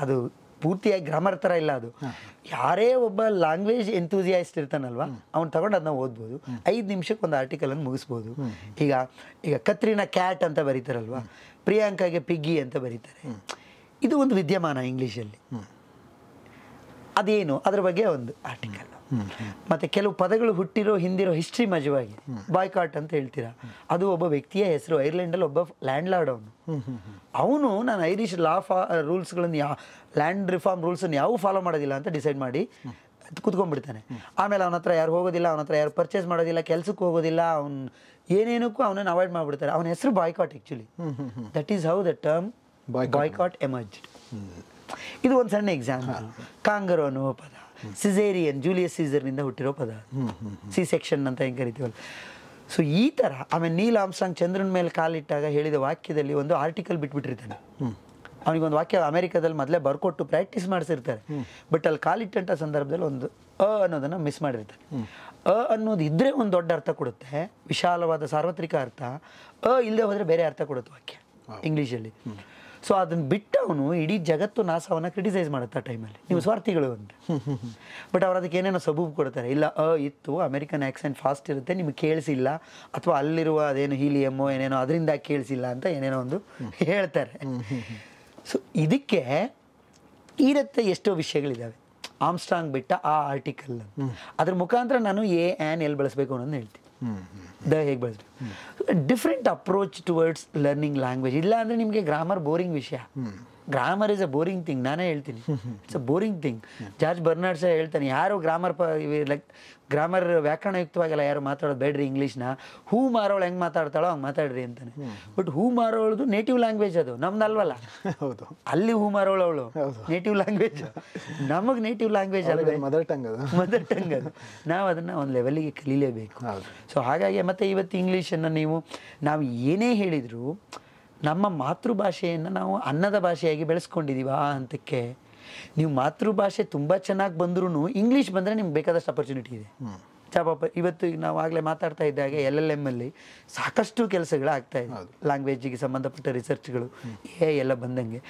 ಅದು ಪೂರ್ತಿಯಾಗಿ ಗ್ರಾಮರ್ ಥರ ಇಲ್ಲ. ಅದು ಯಾರೇ ಒಬ್ಬ ಲ್ಯಾಂಗ್ವೇಜ್ ಎಂತೂಸಿಯಾಸ್ಟ್ ಇರ್ತಾನಲ್ವ, ಅವ್ನು ತಗೊಂಡು ಅದನ್ನ ಓದ್ಬೋದು. 5 ನಿಮಿಷಕ್ಕೆ ಒಂದು ಆರ್ಟಿಕಲನ್ನು ಮುಗಿಸ್ಬೋದು. ಈಗ ಕತ್ರಿನಾ ಕ್ಯಾಟ್ ಅಂತ ಬರೀತಾರಲ್ವ, ಪ್ರಿಯಾಂಕಾಗೆ ಪಿಗ್ಗಿ ಅಂತ ಬರೀತಾರೆ. ಇದು ಒಂದು ವಿದ್ಯಮಾನ ಇಂಗ್ಲೀಷಲ್ಲಿ. ಅದೇನು ಅದರ ಬಗ್ಗೆ ಒಂದು ಆರ್ಟಿಕಲ್. ಮತ್ತು ಕೆಲವು ಪದಗಳು ಹುಟ್ಟಿರೋ ಹಿಂದಿರೋ ಹಿಸ್ಟ್ರಿ ಮಜವಾಗಿದೆ. ಬಾಯ್ಕಾಟ್ ಅಂತ ಹೇಳ್ತೀರಾ, ಅದು ಒಬ್ಬ ವ್ಯಕ್ತಿಯ ಹೆಸರು. ಐರ್ಲೆಂಡಲ್ಲಿ ಒಬ್ಬ ಲ್ಯಾಂಡ್ ಲಾರ್ಡ್ ಅವನು ನಾನು ಐರಿಷ್ ಲಾ ರೂಲ್ಸ್ಗಳನ್ನು ಲ್ಯಾಂಡ್ ರಿಫಾರ್ಮ್ ರೂಲ್ಸನ್ನು ಯಾವ ಫಾಲೋ ಮಾಡೋದಿಲ್ಲ ಅಂತ ಡಿಸೈಡ್ ಮಾಡಿ ಕೂತ್ಕೊಂಡ್ಬಿಡ್ತಾನೆ. ಆಮೇಲೆ ಅವನ ಹತ್ರ ಯಾರು ಹೋಗೋದಿಲ್ಲ, ಅವನ ಹತ್ರ ಯಾರು ಪರ್ಚೇಸ್ ಮಾಡೋದಿಲ್ಲ, ಕೆಲಸಕ್ಕೆ ಹೋಗೋದಿಲ್ಲ, ಅವ್ನು ಏನೇನಕ್ಕೂ ಅವನನ್ನು ಅವಾಯ್ಡ್ ಮಾಡಿಬಿಡ್ತಾರೆ. ಅವನ ಹೆಸರು boycott actually. That is how the term boycott emerged. ಇದು ಒಂದು ಸಣ್ಣ ಎಕ್ಸಾಂಪಲ್. ಕಾಂಗರೋ ಅನ್ನುವ ಪದ ಸಿಸೇರಿಯನ್, ಜೂಲಿಯಸ್ ಸೀಸರ್ನಿಂದ ಹುಟ್ಟಿರೋ ಪದ. ಸಿ ಸೆಕ್ಷನ್ ಅಂತ ಹೆಂಗೆ ಕರಿತೀವಲ್ಲ. ಸೊ ಈ ಥರ. ಆಮೇಲೆ ನೀಲ್ ಆರ್ಮ್ಸ್ಟ್ರಾಂಗ್ ಚಂದ್ರನ ಮೇಲೆ ಕಾಲಿಟ್ಟಾಗ ಹೇಳಿದ ವಾಕ್ಯದಲ್ಲಿ ಒಂದು ಆರ್ಟಿಕಲ್ ಬಿಟ್ಬಿಟ್ಟಿರ್ತಾನೆ. ಅವನಿಗೊಂದು ವಾಕ್ಯ ಅಮೆರಿಕದಲ್ಲಿ ಮೊದಲೇ ಬರ್ಕೊಟ್ಟು ಪ್ರಾಕ್ಟೀಸ್ ಮಾಡಿಸಿರ್ತಾರೆ. ಬಟ್ ಅಲ್ಲಿ ಕಾಲಿಟ್ಟಂಥ ಸಂದರ್ಭದಲ್ಲಿ ಒಂದು ಅನ್ನೋದನ್ನು ಮಿಸ್ ಮಾಡಿರ್ತಾನೆ. ಅನ್ನೋದು ಇದ್ದರೆ ಒಂದು ದೊಡ್ಡ ಅರ್ಥ ಕೊಡುತ್ತೆ, ವಿಶಾಲವಾದ ಸಾರ್ವತ್ರಿಕ ಅರ್ಥ. ಇಲ್ಲದೆ ಹೋದರೆ ಬೇರೆ ಅರ್ಥ ಕೊಡುತ್ತೆ ವಾಕ್ಯ ಇಂಗ್ಲೀಷಲ್ಲಿ. ಸೊ ಅದನ್ನು ಬಿಟ್ಟು ಅವನು ಇಡೀ ಜಗತ್ತು ನಾಸವನ್ನು ಕ್ರಿಟಿಸೈಸ್ ಮಾಡುತ್ತೆ ಆ ಟೈಮಲ್ಲಿ. ನೀವು ಸ್ವಾರ್ಥಿಗಳು ಅಂತ. ಬಟ್ ಅವ್ರು ಅದಕ್ಕೆ ಏನೇನೋ ಸಬೂಬು ಕೊಡ್ತಾರೆ. ಇಲ್ಲ ಇತ್ತು, ಅಮೆರಿಕನ್ ಆ್ಯಕ್ಸೆಂಟ್ ಫಾಸ್ಟ್ ಇರುತ್ತೆ, ನಿಮಗೆ ಕೇಳಿಸಿಲ್ಲ, ಅಥವಾ ಅಲ್ಲಿರುವ ಅದೇನು ಹೀಲಿಯಮ್ಮೋ ಏನೇನೋ ಅದರಿಂದ ಕೇಳಿಸಿಲ್ಲ ಅಂತ ಏನೇನೋ ಒಂದು ಹೇಳ್ತಾರೆ. ಸೊ ಇದಕ್ಕೆ ಇರುತ್ತೆ ಎಷ್ಟೋ ವಿಷಯಗಳಿದ್ದಾವೆ. ಆರ್ಮ್ಸ್ಟ್ರಾಂಗ್ ಬಿಟ್ಟ ಆ ಆರ್ಟಿಕಲ್ ಅದ್ರ ಮುಖಾಂತರ ನಾನು ಎಲ್ ಬಳಸಬೇಕು ಅನ್ನೋದನ್ನ ಹೇಳ್ತೀನಿ. ಹೇಗೆ ಬಳಸಬೇಕು, different approach towards learning language. ಇಲ್ಲ ಅಂದರೆ ನಿಮಗೆ ಗ್ರಾಮರ್ ಬೋರಿಂಗ್ ವಿಷಯ. Grammar is a boring thing. ನಾನೇ ಹೇಳ್ತೀನಿ, it's a boring thing. George Bernard ಸಹ ಹೇಳ್ತಾನೆ, ಯಾರು ಗ್ರಾಮರ್ ವ್ಯಾಕರಣಯುಕ್ತವಾಗೆಲ್ಲ ಯಾರು ಮಾತಾಡೋದು ಬೇಡ್ರಿ ಇಂಗ್ಲೀಷ್ನ. ಹೂ ಮಾರೋಳು ಹೆಂಗೆ ಮಾತಾಡ್ತಾಳೋ ಹಂಗೆ ಮಾತಾಡ್ರಿ ಅಂತಾನೆ. ಬಟ್ ಹೂ ಮಾರೋಳದು ನೇಟಿವ್ ಲ್ಯಾಂಗ್ವೇಜ್, ಅದು ನಮ್ದು ಅಲ್ವಲ್ಲ. ಹೌದು, ಅಲ್ಲಿ ಹೂ ಮಾರೋಳು ಅವಳು ನೇಟಿವ್ ಲ್ಯಾಂಗ್ವೇಜ್, ನಮಗೆ ನೇಟಿವ್ ಲ್ಯಾಂಗ್ವೇಜ್ ಅಲ್ವೇ, ಮದರ್ ಟಂಗ್ ಅದು. ನಾವು ಅದನ್ನು ಒಂದು ಲೆವೆಲಿಗೆ ಕಲೀಲೇಬೇಕು. ಸೊ ಹಾಗಾಗಿ ಮತ್ತೆ ಇವತ್ತು ಇಂಗ್ಲೀಷನ್ನು ನಾವು ಏನೇ ಹೇಳಿದರೂ ನಮ್ಮ ಮಾತೃಭಾಷೆಯನ್ನು ನಾವು ಅನ್ನದ ಭಾಷೆಯಾಗಿ ಬೆಳೆಸ್ಕೊಂಡಿದ್ದೀವಿ. ಆ ಹಂತಕ್ಕೆ ನೀವು ಮಾತೃಭಾಷೆ ತುಂಬ ಚೆನ್ನಾಗಿ ಬಂದ್ರೂ ಇಂಗ್ಲೀಷ್ ಬಂದರೆ ನಿಮ್ಗೆ ಬೇಕಾದಷ್ಟು ಅಪರ್ಚುನಿಟಿ ಇದೆ. ಇವತ್ತು ನಾವು ಆಗಲೇ ಮಾತಾಡ್ತಾ ಇದ್ದಾಗೆ LLM ಅಲ್ಲಿ ಸಾಕಷ್ಟು ಕೆಲಸಗಳು ಆಗ್ತಾ ಇದೆ, ಲ್ಯಾಂಗ್ವೇಜಿಗೆ ಸಂಬಂಧಪಟ್ಟ ರಿಸರ್ಚ್ಗಳು ಎಲ್ಲ ಬಂದಂಗೆ.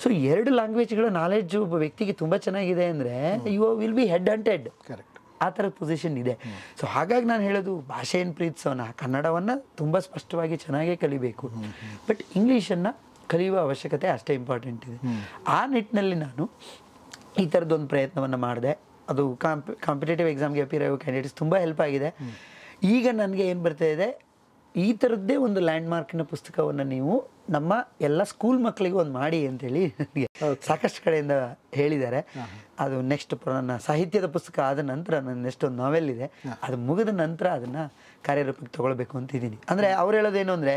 ಸೊ 2 ಲ್ಯಾಂಗ್ವೇಜ್ಗಳ ನಾಲೆಡ್ಜು ಒಬ್ಬ ವ್ಯಕ್ತಿಗೆ ತುಂಬ ಚೆನ್ನಾಗಿದೆ ಅಂದರೆ you will be head and head,
correct,
ಆ ಥರದ ಪೊಸಿಷನ್ ಇದೆ. ಸೊ ಹಾಗಾಗಿ ನಾನು ಹೇಳೋದು ಭಾಷೆಯನ್ನು ಪ್ರೀತಿಸೋಣ, ಕನ್ನಡವನ್ನು ತುಂಬ ಸ್ಪಷ್ಟವಾಗಿ ಚೆನ್ನಾಗೇ ಕಲಿಬೇಕು, ಬಟ್ ಇಂಗ್ಲೀಷನ್ನು ಕಲಿಯುವ ಅವಶ್ಯಕತೆ ಅಷ್ಟೇ ಇಂಪಾರ್ಟೆಂಟ್ ಇದೆ. ಆ ನಿಟ್ಟಿನಲ್ಲಿ ನಾನು ಈ ಥರದ್ದೊಂದು ಪ್ರಯತ್ನವನ್ನು ಮಾಡಿದೆ. ಅದು ಕಾಂಪಿಟೇಟಿವ್ ಎಕ್ಸಾಮ್ಗೆ ಅಪಿಯರ್ ಆಗೋ ಕ್ಯಾಂಡಿಡೇಟ್ಸ್ ತುಂಬ ಹೆಲ್ಪ್ ಆಗಿದೆ. ಈಗ ನನಗೆ ಏನು ಬರ್ತಾ ಇದೆ, ಈ ಥರದ್ದೇ ಒಂದು ಲ್ಯಾಂಡ್ಮಾರ್ಕಿನ ಪುಸ್ತಕವನ್ನು ನೀವು ನಮ್ಮ ಎಲ್ಲ ಸ್ಕೂಲ್ ಮಕ್ಕಳಿಗೂ ಒಂದು ಮಾಡಿ ಅಂತೇಳಿ ನನಗೆ ಸಾಕಷ್ಟು ಕಡೆಯಿಂದ ಹೇಳಿದ್ದಾರೆ. ಅದು ನೆಕ್ಸ್ಟ್ ನನ್ನ ಸಾಹಿತ್ಯದ ಪುಸ್ತಕ ಆದ ನಂತರ ನನ್ನ ನೆಕ್ಸ್ಟ್ ಒಂದು ನಾವೆಲ್ ಇದೆ, ಅದು ಮುಗಿದ ನಂತರ ಅದನ್ನು ಕಾರ್ಯರೂಪಕ್ಕೆ ತೊಗೊಳ್ಬೇಕು ಅಂತಿದ್ದೀನಿ. ಅಂದರೆ ಅವ್ರು ಹೇಳೋದೇನು ಅಂದರೆ,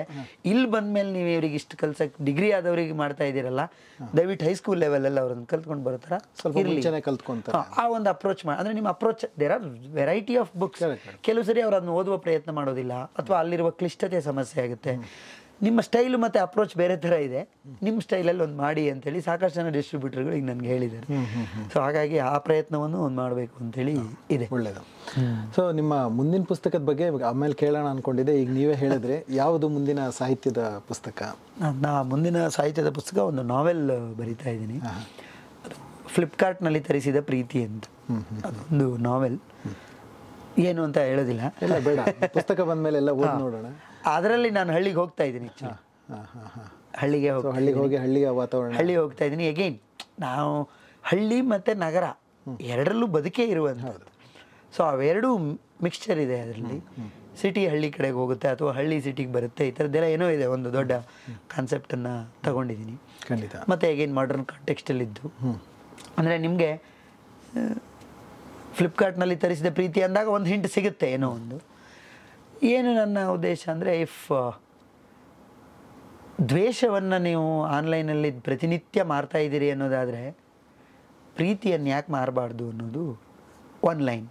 ಇಲ್ಲಿ ಬಂದಮೇಲೆ ನೀವು ಇವ್ರಿಗೆ ಇಷ್ಟು ಕಲ್ಸಕ್ಕೆ ಡಿಗ್ರಿ ಆದವ್ರಿಗೆ ಮಾಡ್ತಾ ಇದ್ದೀರಲ್ಲ, ದಯವಿಟ್ಟು ಹೈಸ್ಕೂಲ್ ಲೆವೆಲಲ್ಲಿ ಅವ್ರನ್ನ ಕಲ್ತ್ಕೊಂಡು ಬರ್ತಾರ,
ಸ್ವಲ್ಪ ಕಲ್ತ್ಕೊಂತಾರೆ.
ಆ ಒಂದು ಅಪ್ರೋಚ್ ಅಂದರೆ ನಿಮ್ಮ approach, there are variety of books. ಕೆಲವು ಸರಿ ಅವ್ರು ಅದನ್ನ ಓದುವ ಪ್ರಯತ್ನ ಮಾಡೋದಿಲ್ಲ, ಅಥವಾ ಅಲ್ಲಿರುವ ಕ್ಲಿಷ್ಟತೆ ಸಮಸ್ಯೆ ಆಗುತ್ತೆ. ನಿಮ್ಮ ಸ್ಟೈಲು ಮತ್ತು ಅಪ್ರೋಚ್ ಬೇರೆ ಥರ ಇದೆ, ನಿಮ್ಮ ಸ್ಟೈಲಲ್ಲಿ ಒಂದು ಮಾಡಿ ಅಂತೇಳಿ ಸಾಕಷ್ಟು ಜನ ಡಿಸ್ಟ್ರಿಬ್ಯೂಟರ್ಗಳು ಈಗ ನನಗೆ ಹೇಳಿದ್ದಾರೆ. ಸೊ ಹಾಗಾಗಿ ಆ ಪ್ರಯತ್ನವನ್ನು ಒಂದು ಮಾಡಬೇಕು ಅಂತೇಳಿ ಇದೆ.
ಒಳ್ಳೆಯದು. ಸೊ ನಿಮ್ಮ ಮುಂದಿನ ಪುಸ್ತಕದ ಬಗ್ಗೆ ಆಮೇಲೆ ಕೇಳೋಣ ಅಂದ್ಕೊಂಡಿದ್ದೆ, ಈಗ ನೀವೇ ಹೇಳಿದ್ರೆ ಯಾವುದು ಮುಂದಿನ ಸಾಹಿತ್ಯದ ಪುಸ್ತಕ?
ನಾ ಮುಂದಿನ ಸಾಹಿತ್ಯದ ಪುಸ್ತಕ ಒಂದು ನಾವೆಲ್ ಬರಿತಾ ಇದ್ದೀನಿ, ಅದು ಫ್ಲಿಪ್ಕಾರ್ಟ್ನಲ್ಲಿ ತರಿಸಿದ ಪ್ರೀತಿ ಅಂತ. ಅದೊಂದು ನಾವೆಲ್, ಏನು ಅಂತ ಹೇಳೋದಿಲ್ಲ,
ಇಲ್ಲ ಬೇಡ, ಪುಸ್ತಕ ಬಂದಮೇಲೆ ಎಲ್ಲ ಓದಿ ನೋಡೋಣ.
ಅದರಲ್ಲಿ ನಾನು ಹಳ್ಳಿಗೆ ಹೋಗ್ತಾ ಇದ್ದೀನಿ, ಹಳ್ಳಿಗೆ
ಹೋಗಿ ಹಳ್ಳಿಯ ವಾತಾವರಣ,
ಹಳ್ಳಿಗೆ ಹೋಗ್ತಾ ಇದ್ದೀನಿ. ಎಗೈನ್ ನಾವು ಹಳ್ಳಿ ಮತ್ತು ನಗರ ಎರಡರಲ್ಲೂ ಬದುಕೇ ಇರುವಂಥದ್ದು. ಸೊ ಅವೆರಡೂ ಮಿಕ್ಸ್ಚರ್ ಇದೆ ಅದರಲ್ಲಿ. ಸಿಟಿ ಹಳ್ಳಿ ಕಡೆಗೆ ಹೋಗುತ್ತೆ ಅಥವಾ ಹಳ್ಳಿ ಸಿಟಿಗೆ ಬರುತ್ತೆ, ಈ ಥರದ್ದೆಲ್ಲ ಏನೋ ಇದೆ, ಒಂದು ದೊಡ್ಡ ಕಾನ್ಸೆಪ್ಟನ್ನು ತಗೊಂಡಿದ್ದೀನಿ.
ಖಂಡಿತ.
ಮತ್ತು ಎಗೈನ್ ಮಾಡರ್ನ್ ಕಾಂಟೆಕ್ಸ್ಟಲ್ಲಿದ್ದು, ಅಂದರೆ ನಿಮಗೆ ಫ್ಲಿಪ್ಕಾರ್ಟ್ನಲ್ಲಿ ತರಿಸಿದ ಪ್ರೀತಿ ಅಂದಾಗ ಒಂದು ಹಿಂಟ್ ಸಿಗುತ್ತೆ ಏನೋ ಒಂದು. ಏನು ನನ್ನ ಉದ್ದೇಶ ಅಂದರೆ, ಇಫ್ ದ್ವೇಷವನ್ನು ನೀವು ಆನ್ಲೈನಲ್ಲಿ ಪ್ರತಿನಿತ್ಯ ಮಾರ್ತಾ ಇದ್ದೀರಿ ಅನ್ನೋದಾದರೆ, ಪ್ರೀತಿಯನ್ನು ಯಾಕೆ ಮಾರಬಾರ್ದು ಅನ್ನೋದು ಒಂದು ಲೈನ್.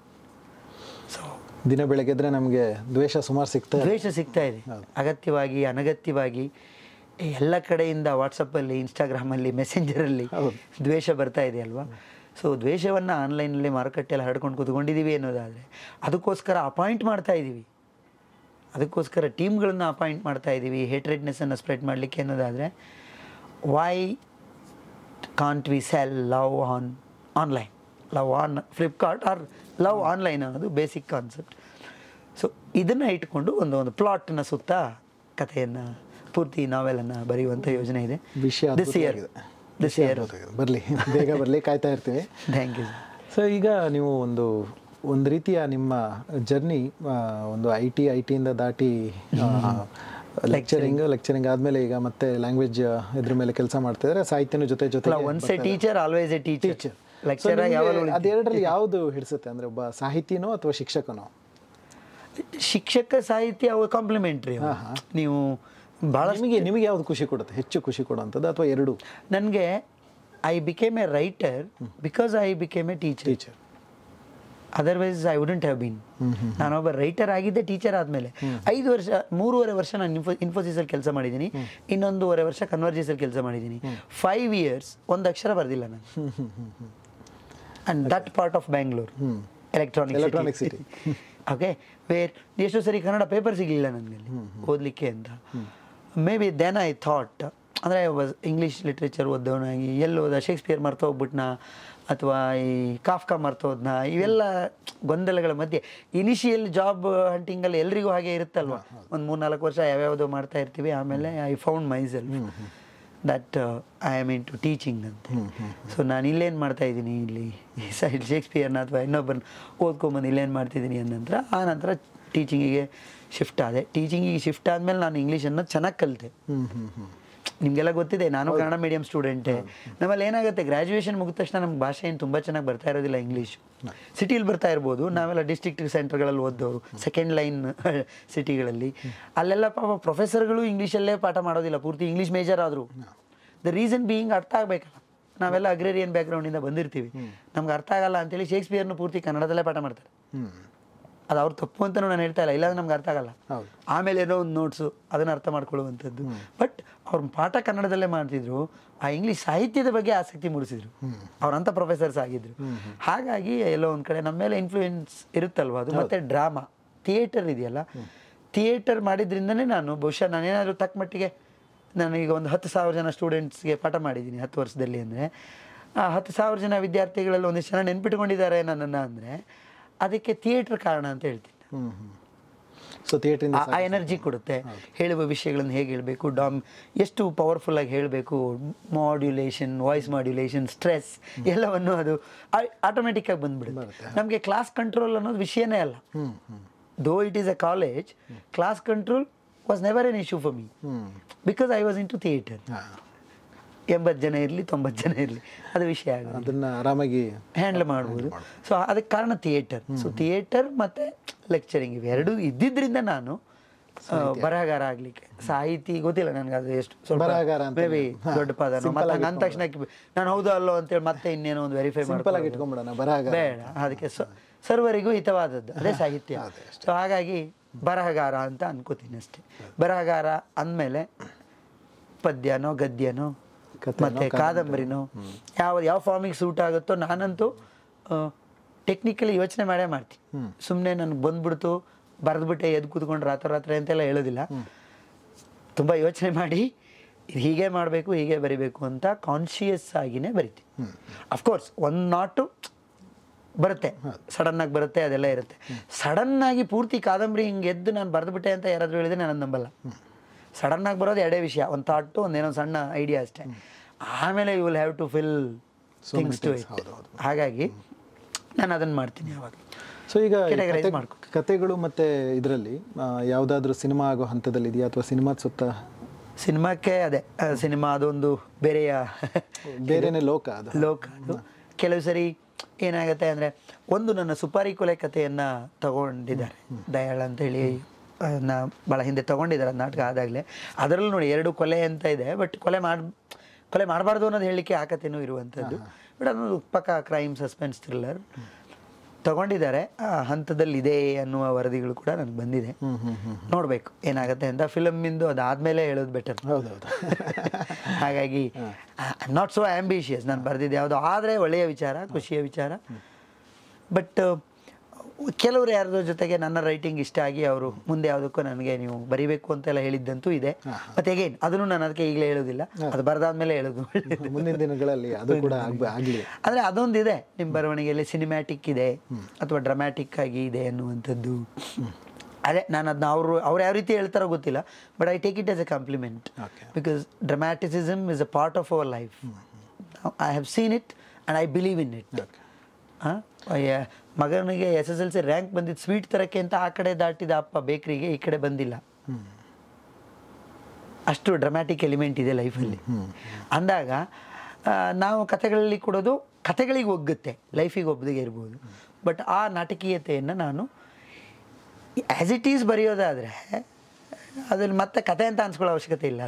ಸೊ
ದಿನ ಬೆಳಗ್ಗೆದ್ರೆ ನಮಗೆ ದ್ವೇಷ ಸುಮಾರು
ಸಿಗ್ತಾ ಇದೆ, ಅಗತ್ಯವಾಗಿ ಅನಗತ್ಯವಾಗಿ ಎಲ್ಲ ಕಡೆಯಿಂದ. ವಾಟ್ಸಪ್ಪಲ್ಲಿ, ಇನ್ಸ್ಟಾಗ್ರಾಮಲ್ಲಿ, ಮೆಸೆಂಜರಲ್ಲಿ ದ್ವೇಷ ಬರ್ತಾ ಇದೆ ಅಲ್ವಾ. ಸೊ ದ್ವೇಷವನ್ನು ಆನ್ಲೈನಲ್ಲಿ ಮಾರುಕಟ್ಟೆಯಲ್ಲಿ ಹರಡ್ಕೊಂಡು ಕೂತ್ಕೊಂಡಿದ್ದೀವಿ ಅನ್ನೋದಾದರೆ, ಅದಕ್ಕೋಸ್ಕರ ಅಪಾಯಿಂಟ್ ಮಾಡ್ತಾ ಇದ್ದೀವಿ, ಅದಕ್ಕೋಸ್ಕರ ಟೀಮ್ಗಳನ್ನು ಅಪಾಯಿಂಟ್ ಮಾಡ್ತಾ ಇದ್ದೀವಿ ಹೇಟ್ರೆಡ್ನೆಸ್ಸನ್ನು ಸ್ಪ್ರೆಡ್ ಮಾಡಲಿಕ್ಕೆ ಅನ್ನೋದಾದರೆ, why can't we sell love online, love on Flipkart or love online ಅನ್ನೋದು ಬೇಸಿಕ್ ಕಾನ್ಸೆಪ್ಟ್. ಸೊ ಇದನ್ನು ಇಟ್ಕೊಂಡು ಒಂದು ಪ್ಲಾಟ್ನ ಸುತ್ತ ಕಥೆಯನ್ನು, ಪೂರ್ತಿ ನಾವೆಲನ್ನು ಬರೆಯುವಂಥ ಯೋಜನೆ ಇದೆ. ದಿಸ್ ಇಯರ್
ಬರಲಿ, ಬೇಗ ಬರಲಿ, ಕಾಯ್ತಾ ಇರ್ತೀವಿ.
Thank you.
ಸೊ ಈಗ ನೀವು ಒಂದು ರೀತಿಯ ನಿಮ್ಮ ಜರ್ನಿ ಒಂದು ಐ ಟಿಯಿಂದ ದಾಟಿ ಲೆಕ್ಚರಿಂಗ್ ಆದಮೇಲೆ ಈಗ ಮತ್ತೆ ಲ್ಯಾಂಗ್ವೇಜ್ ಇದ್ರ ಮೇಲೆ ಕೆಲಸ ಮಾಡ್ತಿದ್ದಾರೆ, ಸಾಹಿತ್ಯನ ಜೊತೆ
once a teacher always a teacher.
ಅದೆರಡರಲ್ಲಿ ಯಾವುದು ಹಿಡಿಸುತ್ತೆ, ಅಂದರೆ ಒಬ್ಬ ಸಾಹಿತಿನೋ ಅಥವಾ ಶಿಕ್ಷಕನೋ?
ಶಿಕ್ಷಕ ಸಾಹಿತ್ಯ ಅವು ಕಾಂಪ್ಲಿಮೆಂಟ್ರಿ. ನೀವು ಭಾಳ
ನಿಮಗೆ ಯಾವುದು ಖುಷಿ ಕೊಡುತ್ತೆ, ಹೆಚ್ಚು ಖುಷಿ ಕೊಡುವಂಥದ್ದು, ಅಥವಾ ಎರಡು?
ನನಗೆ I became A writer because I became A teacher. Otherwise I wouldn't have been. ನಾನೊಬ್ಬ ರೈಟರ್ ಆಗಿದ್ದೆ ಟೀಚರ್ ಆದಮೇಲೆ 3.5 ವರ್ಷ ನಾನು ಇನ್ಫೋಸಿಸಲ್ಲಿ ಕೆಲಸ ಮಾಡಿದ್ದೀನಿ, 1.5 ವರ್ಷ ಕನ್ವರ್ಜೆಸಲ್ಲಿ ಕೆಲಸ ಮಾಡಿದ್ದೀನಿ. 5 years ಒಂದು ಅಕ್ಷರ ಬರೆದಿಲ್ಲ ನಾನು. And that part of Bangalore, Electronic City. Okay, ಎಷ್ಟೋ ಸರಿ ಕನ್ನಡ ಪೇಪರ್ ಸಿಗಲಿಲ್ಲ ನನಗೆ ಓದಲಿಕ್ಕೆ ಅಂತ. Maybe then I thought, ಅಂದರೆ ಇಂಗ್ಲೀಷ್ ಲಿಟ್ರೇಚರ್ ಓದೋನಾಗಿ ಓದ ಶೇಕ್ಸ್ಪಿಯರ್ ಮರ್ತೋಗ್ಬಿಟ್ನಾ ಅಥವಾ ಈ ಕಾಫ್ಕಾ ಮರ್ತೋದ್ನ, ಇವೆಲ್ಲ ಗೊಂದಲಗಳ ಮಧ್ಯೆ ಇನಿಷಿಯಲ್ ಜಾಬ್ ಹಂಟಿಂಗಲ್ಲಿ ಎಲ್ರಿಗೂ ಹಾಗೆ ಇರುತ್ತಲ್ವ, ಒಂದು 3-4 ವರ್ಷ ಯಾವ್ಯಾವುದೋ ಮಾಡ್ತಾ ಇರ್ತೀವಿ, ಆಮೇಲೆ I found myself that I am into teaching ಅಂತ. ಸೊ ನಾನು ಇಲ್ಲೇನು ಮಾಡ್ತಾ ಇದ್ದೀನಿ, ಇಲ್ಲಿ ಸೈಡ್ ಶೇಕ್ಸ್ಪಿಯರ್ನ ಅಥವಾ ಇನ್ನೊಬ್ಬರನ್ನ ಓದ್ಕೊಂಬಂದು ಇಲ್ಲೇನು ಮಾಡ್ತಿದ್ದೀನಿ ಅನ್ನಂತರ ಆ ನಂತರ ಟೀಚಿಂಗಿಗೆ ಶಿಫ್ಟ್ ಆದೆ. ಟೀಚಿಂಗಿಗೆ ಶಿಫ್ಟ್ ಆದಮೇಲೆ ನಾನು ಇಂಗ್ಲೀಷನ್ನು ಚೆನ್ನಾಗಿ ಕಲಿತೆ. ನಿಮಗೆಲ್ಲ ಗೊತ್ತಿದೆ, ನಾನು ಕನ್ನಡ ಮೀಡಿಯಂ ಸ್ಟೂಡೆಂಟೇ. ನಮ್ಮಲ್ಲಿ ಏನಾಗುತ್ತೆ, ಗ್ರ್ಯಾಜುಯೇಷನ್ ಮುಗಿದ ತಕ್ಷಣ ನಮ್ಗೆ ಭಾಷೆ ಏನು ತುಂಬ ಚೆನ್ನಾಗಿ ಬರ್ತಾ ಇರೋದಿಲ್ಲ. ಇಂಗ್ಲೀಷ್ ಸಿಟಿಲಿ ಬರ್ತಾ ಇರ್ಬೋದು, ನಾವೆಲ್ಲ ಡಿಸ್ಟ್ರಿಕ್ಟ್ ಸೆಂಟರ್ಗಳಲ್ಲಿ ಓದೋರು, ಸೆಕೆಂಡ್ ಲೈನ್ ಸಿಟಿಗಳಲ್ಲಿ. ಅಲ್ಲೆಲ್ಲ ಪಾಪ ಪ್ರೊಫೆಸರ್ಗಳು ಇಂಗ್ಲೀಷಲ್ಲೇ ಪಾಠ ಮಾಡೋದಿಲ್ಲ, ಪೂರ್ತಿ ಇಂಗ್ಲೀಷ್ ಮೇಜರ್ ಆದರೂ. ದ ರೀಸನ್ ಬೀಯಿಂಗ್ ಅರ್ಥ ಆಗಬೇಕಲ್ಲ, ನಾವೆಲ್ಲ ಅಗ್ರೇರಿಯನ್ ಬ್ಯಾಕ್ಗ್ರೌಂಡಿಂದ ಬಂದಿರ್ತೀವಿ, ನಮ್ಗೆ ಅರ್ಥ ಆಗಲ್ಲ ಅಂತೇಳಿ ಶೇಕ್ಸ್ಪಿಯರ್ನು ಪೂರ್ತಿ ಕನ್ನಡದಲ್ಲೇ ಪಾಠ ಮಾಡ್ತಾರೆ. ಅದು ಅವ್ರು ತಪ್ಪು ಅಂತಲೂ ನಾನು ಹೇಳ್ತಾ ಇಲ್ಲ, ಇಲ್ಲಾಂದ್ರೆ ನಮ್ಗೆ ಅರ್ಥ ಆಗಲ್ಲ.
ಹೌದು.
ಆಮೇಲೆ ಏನೋ ಒಂದು ನೋಟ್ಸು ಅದನ್ನು ಅರ್ಥ ಮಾಡ್ಕೊಳ್ಳುವಂಥದ್ದು. ಬಟ್ ಅವ್ರ ಪಾಠ ಕನ್ನಡದಲ್ಲೇ ಮಾಡ್ತಿದ್ರು, ಆ ಇಂಗ್ಲೀಷ್ ಸಾಹಿತ್ಯದ ಬಗ್ಗೆ ಆಸಕ್ತಿ ಮೂಡಿಸಿದ್ರು, ಅವ್ರಂಥ ಪ್ರೊಫೆಸರ್ಸ್ ಆಗಿದ್ರು. ಹಾಗಾಗಿ ಎಲ್ಲೋ ಒಂದು ಕಡೆ ನಮ್ಮ ಮೇಲೆ ಇನ್ಫ್ಲೂಯೆನ್ಸ್ ಇರುತ್ತಲ್ವ ಅದು. ಮತ್ತು ಡ್ರಾಮಾ ಥಿಯೇಟರ್ ಇದೆಯಲ್ಲ, ಥಿಯೇಟರ್ ಮಾಡಿದ್ರಿಂದನೇ ನಾನು ಬಹುಶಃ ನಾನೇನಾದರೂ ತಕ್ಕ ಮಟ್ಟಿಗೆ ನಾನೀಗ ಒಂದು 10,000 ಜನ ಸ್ಟೂಡೆಂಟ್ಸ್ಗೆ ಪಾಠ ಮಾಡಿದ್ದೀನಿ 10 ವರ್ಷದಲ್ಲಿ. ಅಂದರೆ ಆ 10,000 ಜನ ವಿದ್ಯಾರ್ಥಿಗಳಲ್ಲಿ ಒಂದಿಷ್ಟು ಜನ ನೆನ್ಪಿಟ್ಕೊಂಡಿದ್ದಾರೆ ನನ್ನನ್ನು, ಅಂದರೆ ಅದಕ್ಕೆ ಥಿಯೇಟರ್ ಕಾರಣ ಅಂತ ಹೇಳ್ತೀನಿ.
ಸೊ ಥಿಯೇಟ್ರಿಂದ
ಆ ಎನರ್ಜಿ ಕೊಡುತ್ತೆ. ಹೇಳುವ ವಿಷಯಗಳನ್ನು ಹೇಗೆ ಹೇಳಬೇಕು, ಎಷ್ಟು ಪವರ್ಫುಲ್ಲಾಗಿ ಹೇಳಬೇಕು, ಮಾಡ್ಯುಲೇಷನ್, ವಾಯ್ಸ್ ಮಾಡ್ಯುಲೇಷನ್, ಸ್ಟ್ರೆಸ್ ಎಲ್ಲವನ್ನು ಅದು ಆಟೋಮೆಟಿಕ್ಕಾಗಿ ಬಂದ್ಬಿಡುತ್ತೆ. ನಮಗೆ ಕ್ಲಾಸ್ ಕಂಟ್ರೋಲ್ ಅನ್ನೋದು ವಿಷಯನೇ ಅಲ್ಲ. Though it is a college, class control was never an issue for me because I was into theatre. 80 ಜನ ಇರಲಿ 90 ಜನ ಇರಲಿ ಅದು ವಿಷಯ ಆಗುತ್ತೆ,
ಅದನ್ನು ಆರಾಮಾಗಿ
ಹ್ಯಾಂಡಲ್ ಮಾಡ್ಬೋದು. ಸೊ ಅದಕ್ಕೆ ಕಾರಣ ಥಿಯೇಟರ್. ಸೊ ಥಿಯೇಟರ್ ಮತ್ತು ಲೆಕ್ಚರಿಂಗ್ ಇವೆರಡೂ ಇದ್ದಿದ್ದರಿಂದ ನಾನು ಬರಹಗಾರ ಆಗಲಿಕ್ಕೆ. ಸಾಹಿತಿ ಗೊತ್ತಿಲ್ಲ ನನಗೆ, ಅದು ಎಷ್ಟು ಸ್ವಲ್ಪ ಮೇ ಬಿ ದೊಡ್ಡ ಪದ ಮತ್ತೆ ಅಂದ ತಕ್ಷಣ ನಾನು ಹೌದು ಅಲ್ಲೋ ಅಂತೇಳಿ ಮತ್ತೆ ಇನ್ನೇನೋ ಒಂದು ವೆರಿಫೈ
ಇಟ್ಕೊಂಡ್ಬಿಡೋಣ ಬರಹಗಾರ
ಬೇಡ. ಅದಕ್ಕೆ ಸರ್ವರಿಗೂ ಹಿತವಾದದ್ದು ಅದೇ ಸಾಹಿತ್ಯ. ಸೊ ಹಾಗಾಗಿ ಬರಹಗಾರ ಅಂತ ಅನ್ಕೋತೀನಿ ಅಷ್ಟೇ. ಬರಹಗಾರ ಅಂದಮೇಲೆ ಪದ್ಯನೋ ಗದ್ಯನೋ ಮತ್ತು ಕಾದಂಬರಿನೋ ಯಾವ ಫಾರ್ಮಿಗೆ ಸೂಟ್ ಆಗುತ್ತೋ ನಾನಂತೂ ಟೆಕ್ನಿಕಲಿ ಯೋಚನೆ ಮಾಡೇ ಮಾಡ್ತೀನಿ. ಸುಮ್ಮನೆ ನನಗೆ ಬಂದ್ಬಿಡ್ತು ಬರೆದ್ಬಿಟ್ಟೆ ಎದ್ದು ಕೂತ್ಕೊಂಡು ರಾತ್ರಿ ಅಂತೆಲ್ಲ ಹೇಳೋದಿಲ್ಲ. ತುಂಬ ಯೋಚನೆ ಮಾಡಿ ಹೀಗೆ ಮಾಡಬೇಕು ಹೀಗೆ ಬರಿಬೇಕು ಅಂತ ಕಾನ್ಷಿಯಸ್ ಆಗಿನೇ ಬರಿತೀನಿ. ಅಫ್ಕೋರ್ಸ್ ಒಂದು ನಾಟು ಬರುತ್ತೆ, ಸಡನ್ನಾಗಿ ಬರುತ್ತೆ, ಅದೆಲ್ಲ ಇರುತ್ತೆ. ಸಡನ್ನಾಗಿ ಪೂರ್ತಿ ಕಾದಂಬರಿ ಹಿಂಗೆ ಎದ್ದು ನಾನು ಬರೆದ್ಬಿಟ್ಟೆ ಅಂತ ಯಾರಾದರೂ ಹೇಳಿದ್ರೆ ನಾನು ನಂಬಲ್ಲ. ಸಡನ್ನಾಗಿ ಬರೋದು ಎರಡೇ ವಿಷಯ, ಒಂದು ಥಾಟು ಒಂದೇನೋ ಸಣ್ಣ ಐಡಿಯಾ ಅಷ್ಟೇ. ಆಮೇಲೆ you will have to fill things to it. ಹಾಗಾಗಿ ನಾನು ಅದನ್ನು ಮಾಡ್ತೀನಿ ಯಾವಾಗ.
ಸೊ ಈಗ ಕತೆಗಳು ಮತ್ತು ಇದರಲ್ಲಿ ಯಾವುದಾದ್ರೂ ಸಿನಿಮಾ ಆಗೋ ಹಂತದಲ್ಲಿ ಇದೆಯಾ ಅಥವಾ ಸಿನಿಮಾದ ಸುತ್ತ?
ಸಿನಿಮಾಕ್ಕೆ ಅದೇ ಸಿನಿಮಾ ಅದೊಂದು ಬೇರೆನೇ ಲೋಕ ಅದು. ಕೆಲವು ಸರಿ ಏನಾಗುತ್ತೆ ಅಂದರೆ, ಒಂದು ನನ್ನ ಸುಪಾರಿ ಕೊಲೆ ಕಥೆಯನ್ನು ತಗೊಂಡಿದ್ದಾರೆ ದಯಾಳ್ ಅಂತೇಳಿ, ಭಾಳ ಹಿಂದೆ ತೊಗೊಂಡಿದ್ದಾರೆ ನಾಟಕ ಆದಾಗಲೇ. ಅದರಲ್ಲೂ ನೋಡಿ 2 ಕೊಲೆ ಅಂತ ಇದೆ, ಬಟ್ ಕೊಲೆ ಮಾಡಬಾರ್ದು ಅನ್ನೋದು ಹೇಳಲಿಕ್ಕೆ ಆ ಕಥೆನೂ ಇರುವಂಥದ್ದು. ಬಟ್ ಅದೊಂದು ಪಕ್ಕಾ ಕ್ರೈಮ್ ಸಸ್ಪೆನ್ಸ್ ಥ್ರಿಲ್ಲರ್ ತಗೊಂಡಿದ್ದಾರೆ. ಆ ಹಂತದಲ್ಲಿ ಇದೆ ಅನ್ನುವ ವರದಿಗಳು ಕೂಡ ನನಗೆ ಬಂದಿದೆ. ನೋಡಬೇಕು ಏನಾಗುತ್ತೆ ಅಂತ. ಫಿಲಮ್ಮಿಂದು ಅದಾದಮೇಲೆ ಹೇಳೋದು ಬೆಟರ್.
ಹೌದೌದು.
ಹಾಗಾಗಿ ನಾಟ್ ಸೋ ಆ್ಯಂಬಿಷಿಯಸ್. ನಾನು ಬರೆದಿದ್ದೆ ಯಾವುದೋ ಆದರೆ ಒಳ್ಳೆಯ ವಿಚಾರ, ಖುಷಿಯ ವಿಚಾರ. ಬಟ್ ಕೆಲವರು ಯಾರ್ದೋ ಜೊತೆಗೆ ನನ್ನ ರೈಟಿಂಗ್ ಇಷ್ಟ ಆಗಿ ಅವರು ಮುಂದೆ ಯಾವುದಕ್ಕೂ ನನಗೆ ನೀವು ಬರಿಬೇಕು ಅಂತೆಲ್ಲ ಹೇಳಿದ್ದಂತೂ ಇದೆ. ಮತ್ತೆ ಅಗೇನ್ ಅದನ್ನು ನಾನು ಅದಕ್ಕೆ ಈಗಲೇ ಹೇಳೋದಿಲ್ಲ, ಅದು ಬರೆದಾದ್ಮೇಲೆ ಹೇಳೋದು
ಮುಂದಿನ ದಿನಗಳಲ್ಲಿ ಅದು ಕೂಡ ಆಗಲಿ.
ಅಂದರೆ ಅದೊಂದಿದೆ ನಿಮ್ಮ ಬರವಣಿಗೆಯಲ್ಲಿ, ಸಿನಿಮ್ಯಾಟಿಕ್ ಇದೆ ಅಥವಾ ಡ್ರಾಮ್ಯಾಟಿಕ್ ಆಗಿ ಇದೆ ಅನ್ನುವಂಥದ್ದು. ಅದೇ ನಾನು ಅದನ್ನ ಅವ್ರು ಯಾವ ರೀತಿ ಹೇಳ್ತಾರೋ ಗೊತ್ತಿಲ್ಲ, but I take it as a compliment because dramaticism is a part of our life. I have seen it and I believe in it. ಮಗನಿಗೆ SSLC ರ್ಯಾಂಕ್ ಬಂದಿದ್ದು ಸ್ವೀಟ್ ತರಕ್ಕೆ ಅಂತ ಆ ಕಡೆ ದಾಟಿದ ಅಪ್ಪ ಬೇಕ್ರಿಗೆ, ಈ ಕಡೆ ಬಂದಿಲ್ಲ. ಅಷ್ಟು ಡ್ರಾಮ್ಯಾಟಿಕ್ ಎಲಿಮೆಂಟ್ ಇದೆ ಲೈಫಲ್ಲಿ. ಅಂದಾಗ ನಾವು ಕಥೆಗಳಲ್ಲಿ ಕೊಡೋದು ಕಥೆಗಳಿಗೆ ಒಗ್ಗುತ್ತೆ, ಲೈಫಿಗೆ ಒಬ್ಬದಿಗೆ ಇರ್ಬೋದು. ಬಟ್ ಆ ನಾಟಕೀಯತೆಯನ್ನು ನಾನು ಆ್ಯಸ್ ಇಟ್ ಈಸ್ ಬರೆಯೋದಾದರೆ ಅದ್ರಲ್ಲಿ ಮತ್ತೆ ಕತೆ ಅಂತ ಅನ್ಸ್ಕೊಳ್ಳೋ ಅವಶ್ಯಕತೆ ಇಲ್ಲ.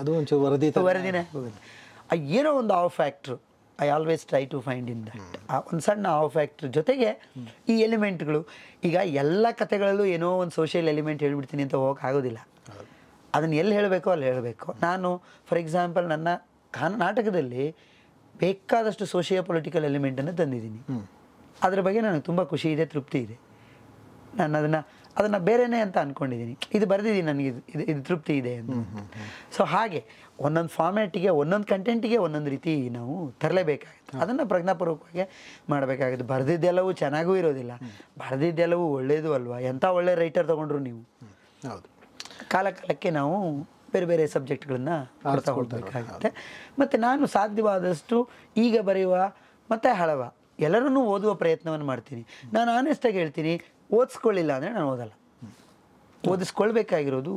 ಅದು
ಒಂಚೂರು
ವರದಿನೇ ಏನೋ ಒಂದು of factor I always try to find in that. ಒಂದು ಸಣ್ಣ ಆಫ್ ಫ್ಯಾಕ್ಟ್ರ್ ಜೊತೆಗೆ ಈ ಎಲಿಮೆಂಟ್ಗಳು. ಈಗ ಎಲ್ಲ ಕಥೆಗಳಲ್ಲೂ ಏನೋ ಒಂದು ಸೋಷಿಯಲ್ ಎಲಿಮೆಂಟ್ ಹೇಳ್ಬಿಡ್ತೀನಿ ಅಂತ ಹೋಗೋಕೆ ಆಗೋದಿಲ್ಲ. ಅದನ್ನು ಎಲ್ಲಿ ಹೇಳಬೇಕೋ ಅಲ್ಲಿ ಹೇಳಬೇಕು. ನಾನು ಫಾರ್ ಎಕ್ಸಾಂಪಲ್ ನನ್ನ ನಾಟಕದಲ್ಲಿ ಬೇಕಾದಷ್ಟು ಸೋಷಿಯೋ ಪೊಲಿಟಿಕಲ್ ಎಲಿಮೆಂಟನ್ನು ತಂದಿದ್ದೀನಿ. ಅದ್ರ ಬಗ್ಗೆ ನನಗೆ ತುಂಬ ಖುಷಿ ಇದೆ, ತೃಪ್ತಿ ಇದೆ. ನಾನು ಅದನ್ನು ಬೇರೆಯೇ ಅಂತ ಅಂದ್ಕೊಂಡಿದ್ದೀನಿ. ಇದು ಬರೆದಿದ್ದೀನಿ, ನನಗೆ ಇದು ತೃಪ್ತಿ ಇದೆ ಅಂತ. ಸೊ ಹಾಗೆ ಒಂದೊಂದು ಫಾರ್ಮ್ಯಾಟಿಗೆ, ಒಂದೊಂದು ಕಂಟೆಂಟಿಗೆ ಒಂದೊಂದು ರೀತಿ ನಾವು ತರಲೇಬೇಕಾಗುತ್ತೆ. ಅದನ್ನು ಪ್ರಜ್ಞಾಪೂರ್ವಕವಾಗಿ ಮಾಡಬೇಕಾಗುತ್ತೆ. ಬರೆದಿದ್ದೆಲ್ಲವೂ ಚೆನ್ನಾಗೂ ಇರೋದಿಲ್ಲ, ಬರೆದಿದ್ದೆಲ್ಲವೂ ಒಳ್ಳೆಯದು ಅಲ್ವಾ. ಎಂಥ ಒಳ್ಳೆ ರೈಟರ್ ತೊಗೊಂಡ್ರು ನೀವು,
ಹೌದು,
ಕಾಲಕ್ಕೆ ನಾವು ಬೇರೆ ಬೇರೆ ಸಬ್ಜೆಕ್ಟ್ಗಳನ್ನು ಕೊಡ್ತಾ ಹೋಗಬೇಕಾಗುತ್ತೆ. ಮತ್ತು ನಾನು ಸಾಧ್ಯವಾದಷ್ಟು ಈಗ ಬರೆಯುವ ಮತ್ತು ಹಳವ ಎಲ್ಲರನ್ನೂ ಓದುವ ಪ್ರಯತ್ನವನ್ನು ಮಾಡ್ತೀನಿ. ನಾನು ಆನೆಸ್ಟಾಗಿ ಹೇಳ್ತೀನಿ, ಓದಿಸ್ಕೊಳ್ಳಿಲ್ಲ ಅಂದರೆ ನಾನು ಓದಲ್ಲ. ಓದಿಸ್ಕೊಳ್ಬೇಕಾಗಿರೋದು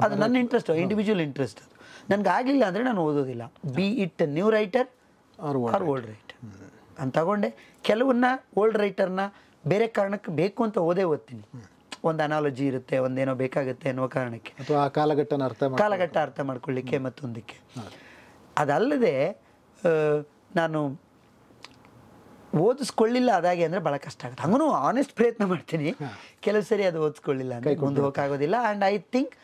ಅದು ನನ್ನ ಇಂಟ್ರೆಸ್ಟ್, ಇಂಡಿವಿಜುವಲ್ ಇಂಟ್ರೆಸ್ಟ್. ಅದು ನನಗೆ ಆಗಲಿಲ್ಲ ಅಂದರೆ ನಾನು ಓದೋದಿಲ್ಲ. Be it new writer or old writer ಅಂತ ತಗೊಂಡೆ. ಕೆಲವನ್ನ ಓಲ್ಡ್ ರೈಟರ್ನ ಬೇರೆ ಕಾರಣಕ್ಕೆ ಬೇಕು ಅಂತ ಓದ್ತೀನಿ. ಒಂದು ಅನಾಲಜಿ ಇರುತ್ತೆ, ಒಂದೇನೋ ಬೇಕಾಗುತ್ತೆ ಅನ್ನೋ ಕಾರಣಕ್ಕೆ,
ಅಥವಾ
ಕಾಲಘಟ್ಟ ಅರ್ಥ ಮಾಡ್ಕೊಳ್ಳಿಕ್ಕೆ ಮತ್ತೊಂದಕ್ಕೆ. ಅದಲ್ಲದೆ ನಾನು ಓದಿಸ್ಕೊಳ್ಳಿಲ್ಲ ಅದಾಗೆ ಅಂದರೆ ಭಾಳ ಕಷ್ಟ ಆಗುತ್ತೆ. ಹಂಗೂ ಆನೆಸ್ಟ್ ಪ್ರಯತ್ನ ಮಾಡ್ತೀನಿ. ಕೆಲವು ಸರಿ ಅದು ಓದಿಸ್ಕೊಳ್ಳಿಲ್ಲ ಅಂದರೆ ಮುಂದೆ ಹೋಗೋಕ್ಕಾಗೋದಿಲ್ಲ. And I think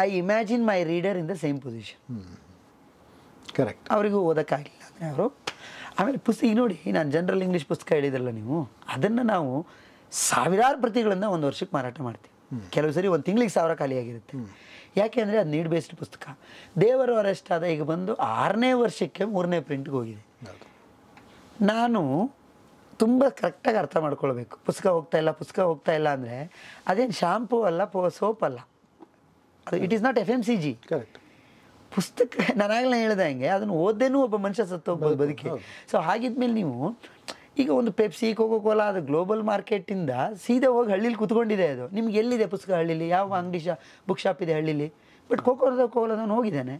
I imagine my reader in the same position.
Correct.
ಅವರಿಗೂ ಓದೋಕ್ಕಾಗಲಿಲ್ಲ ಅಂದರೆ ಅವರು ಆಮೇಲೆ ಪುಸ್ತಕ ಈಗ ನೋಡಿ, ನಾನು ಜನರಲ್ ಇಂಗ್ಲೀಷ್ ಪುಸ್ತಕ ಹೇಳಿದ್ರಲ್ಲ ನೀವು, ಅದನ್ನು ನಾವು ಸಾವಿರಾರು ಪ್ರತಿಗಳನ್ನು ಒಂದು ವರ್ಷಕ್ಕೆ ಮಾರಾಟ ಮಾಡ್ತೀವಿ. ಕೆಲವು ಸರಿ ಒಂದು ತಿಂಗಳಿಗೆ 1000 ಖಾಲಿಯಾಗಿರುತ್ತೆ. ಯಾಕೆ ಅಂದರೆ ಅದು ನೀಡ್ ಬೇಸ್ಡ್ ಪುಸ್ತಕ. ದೇವರು ಅರೆಸ್ಟ್ ಆದ ಈಗ ಬಂದು 6ನೇ ವರ್ಷಕ್ಕೆ 3ನೇ ಪ್ರಿಂಟ್ಗೆ ಹೋಗಿದೆ. ನಾನು ತುಂಬ ಕರೆಕ್ಟಾಗಿ ಅರ್ಥ ಮಾಡ್ಕೊಳ್ಬೇಕು. ಪುಸ್ತಕ ಹೋಗ್ತಾ ಇಲ್ಲ ಅಂದರೆ ಅದೇನು ಶಾಂಪೂ ಅಲ್ಲ, ಸೋಪ್ ಅಲ್ಲ, ಅದು it is not FMCG.
Correct.
ಪುಸ್ತಕ ನಾನಾಗಲೇ ಹೇಳ್ದಂಗೆ ಅದನ್ನು ಓದ್ದೇನೂ ಒಬ್ಬ ಮನುಷ್ಯ ಸತ್ತೋಗ್ಬೋದು ಬದುಕಿ. ಸೊ ಹಾಗಿದ್ಮೇಲೆ ನೀವು ಈಗ ಒಂದು ಪೆಪ್ಸಿ, ಕೋಕೋ ಕೋಲಾ ಅದು ಗ್ಲೋಬಲ್ ಮಾರ್ಕೆಟಿಂದ ಸೀದಾ ಹೋಗಿ ಹಳ್ಳಿಲಿ ಕೂತ್ಕೊಂಡಿದೆ. ಅದು ನಿಮ್ಗೆ ಎಲ್ಲಿದೆ ಪುಸ್ತಕ ಹಳ್ಳಿಲಿ? ಯಾವ ಅಂಗಡಿ ಬುಕ್ ಶಾಪ್ ಇದೆ ಹಳ್ಳಿಲಿ? ಬಟ್ ಕೋಲಾದವನು ಹೋಗಿದ್ದಾನೆ.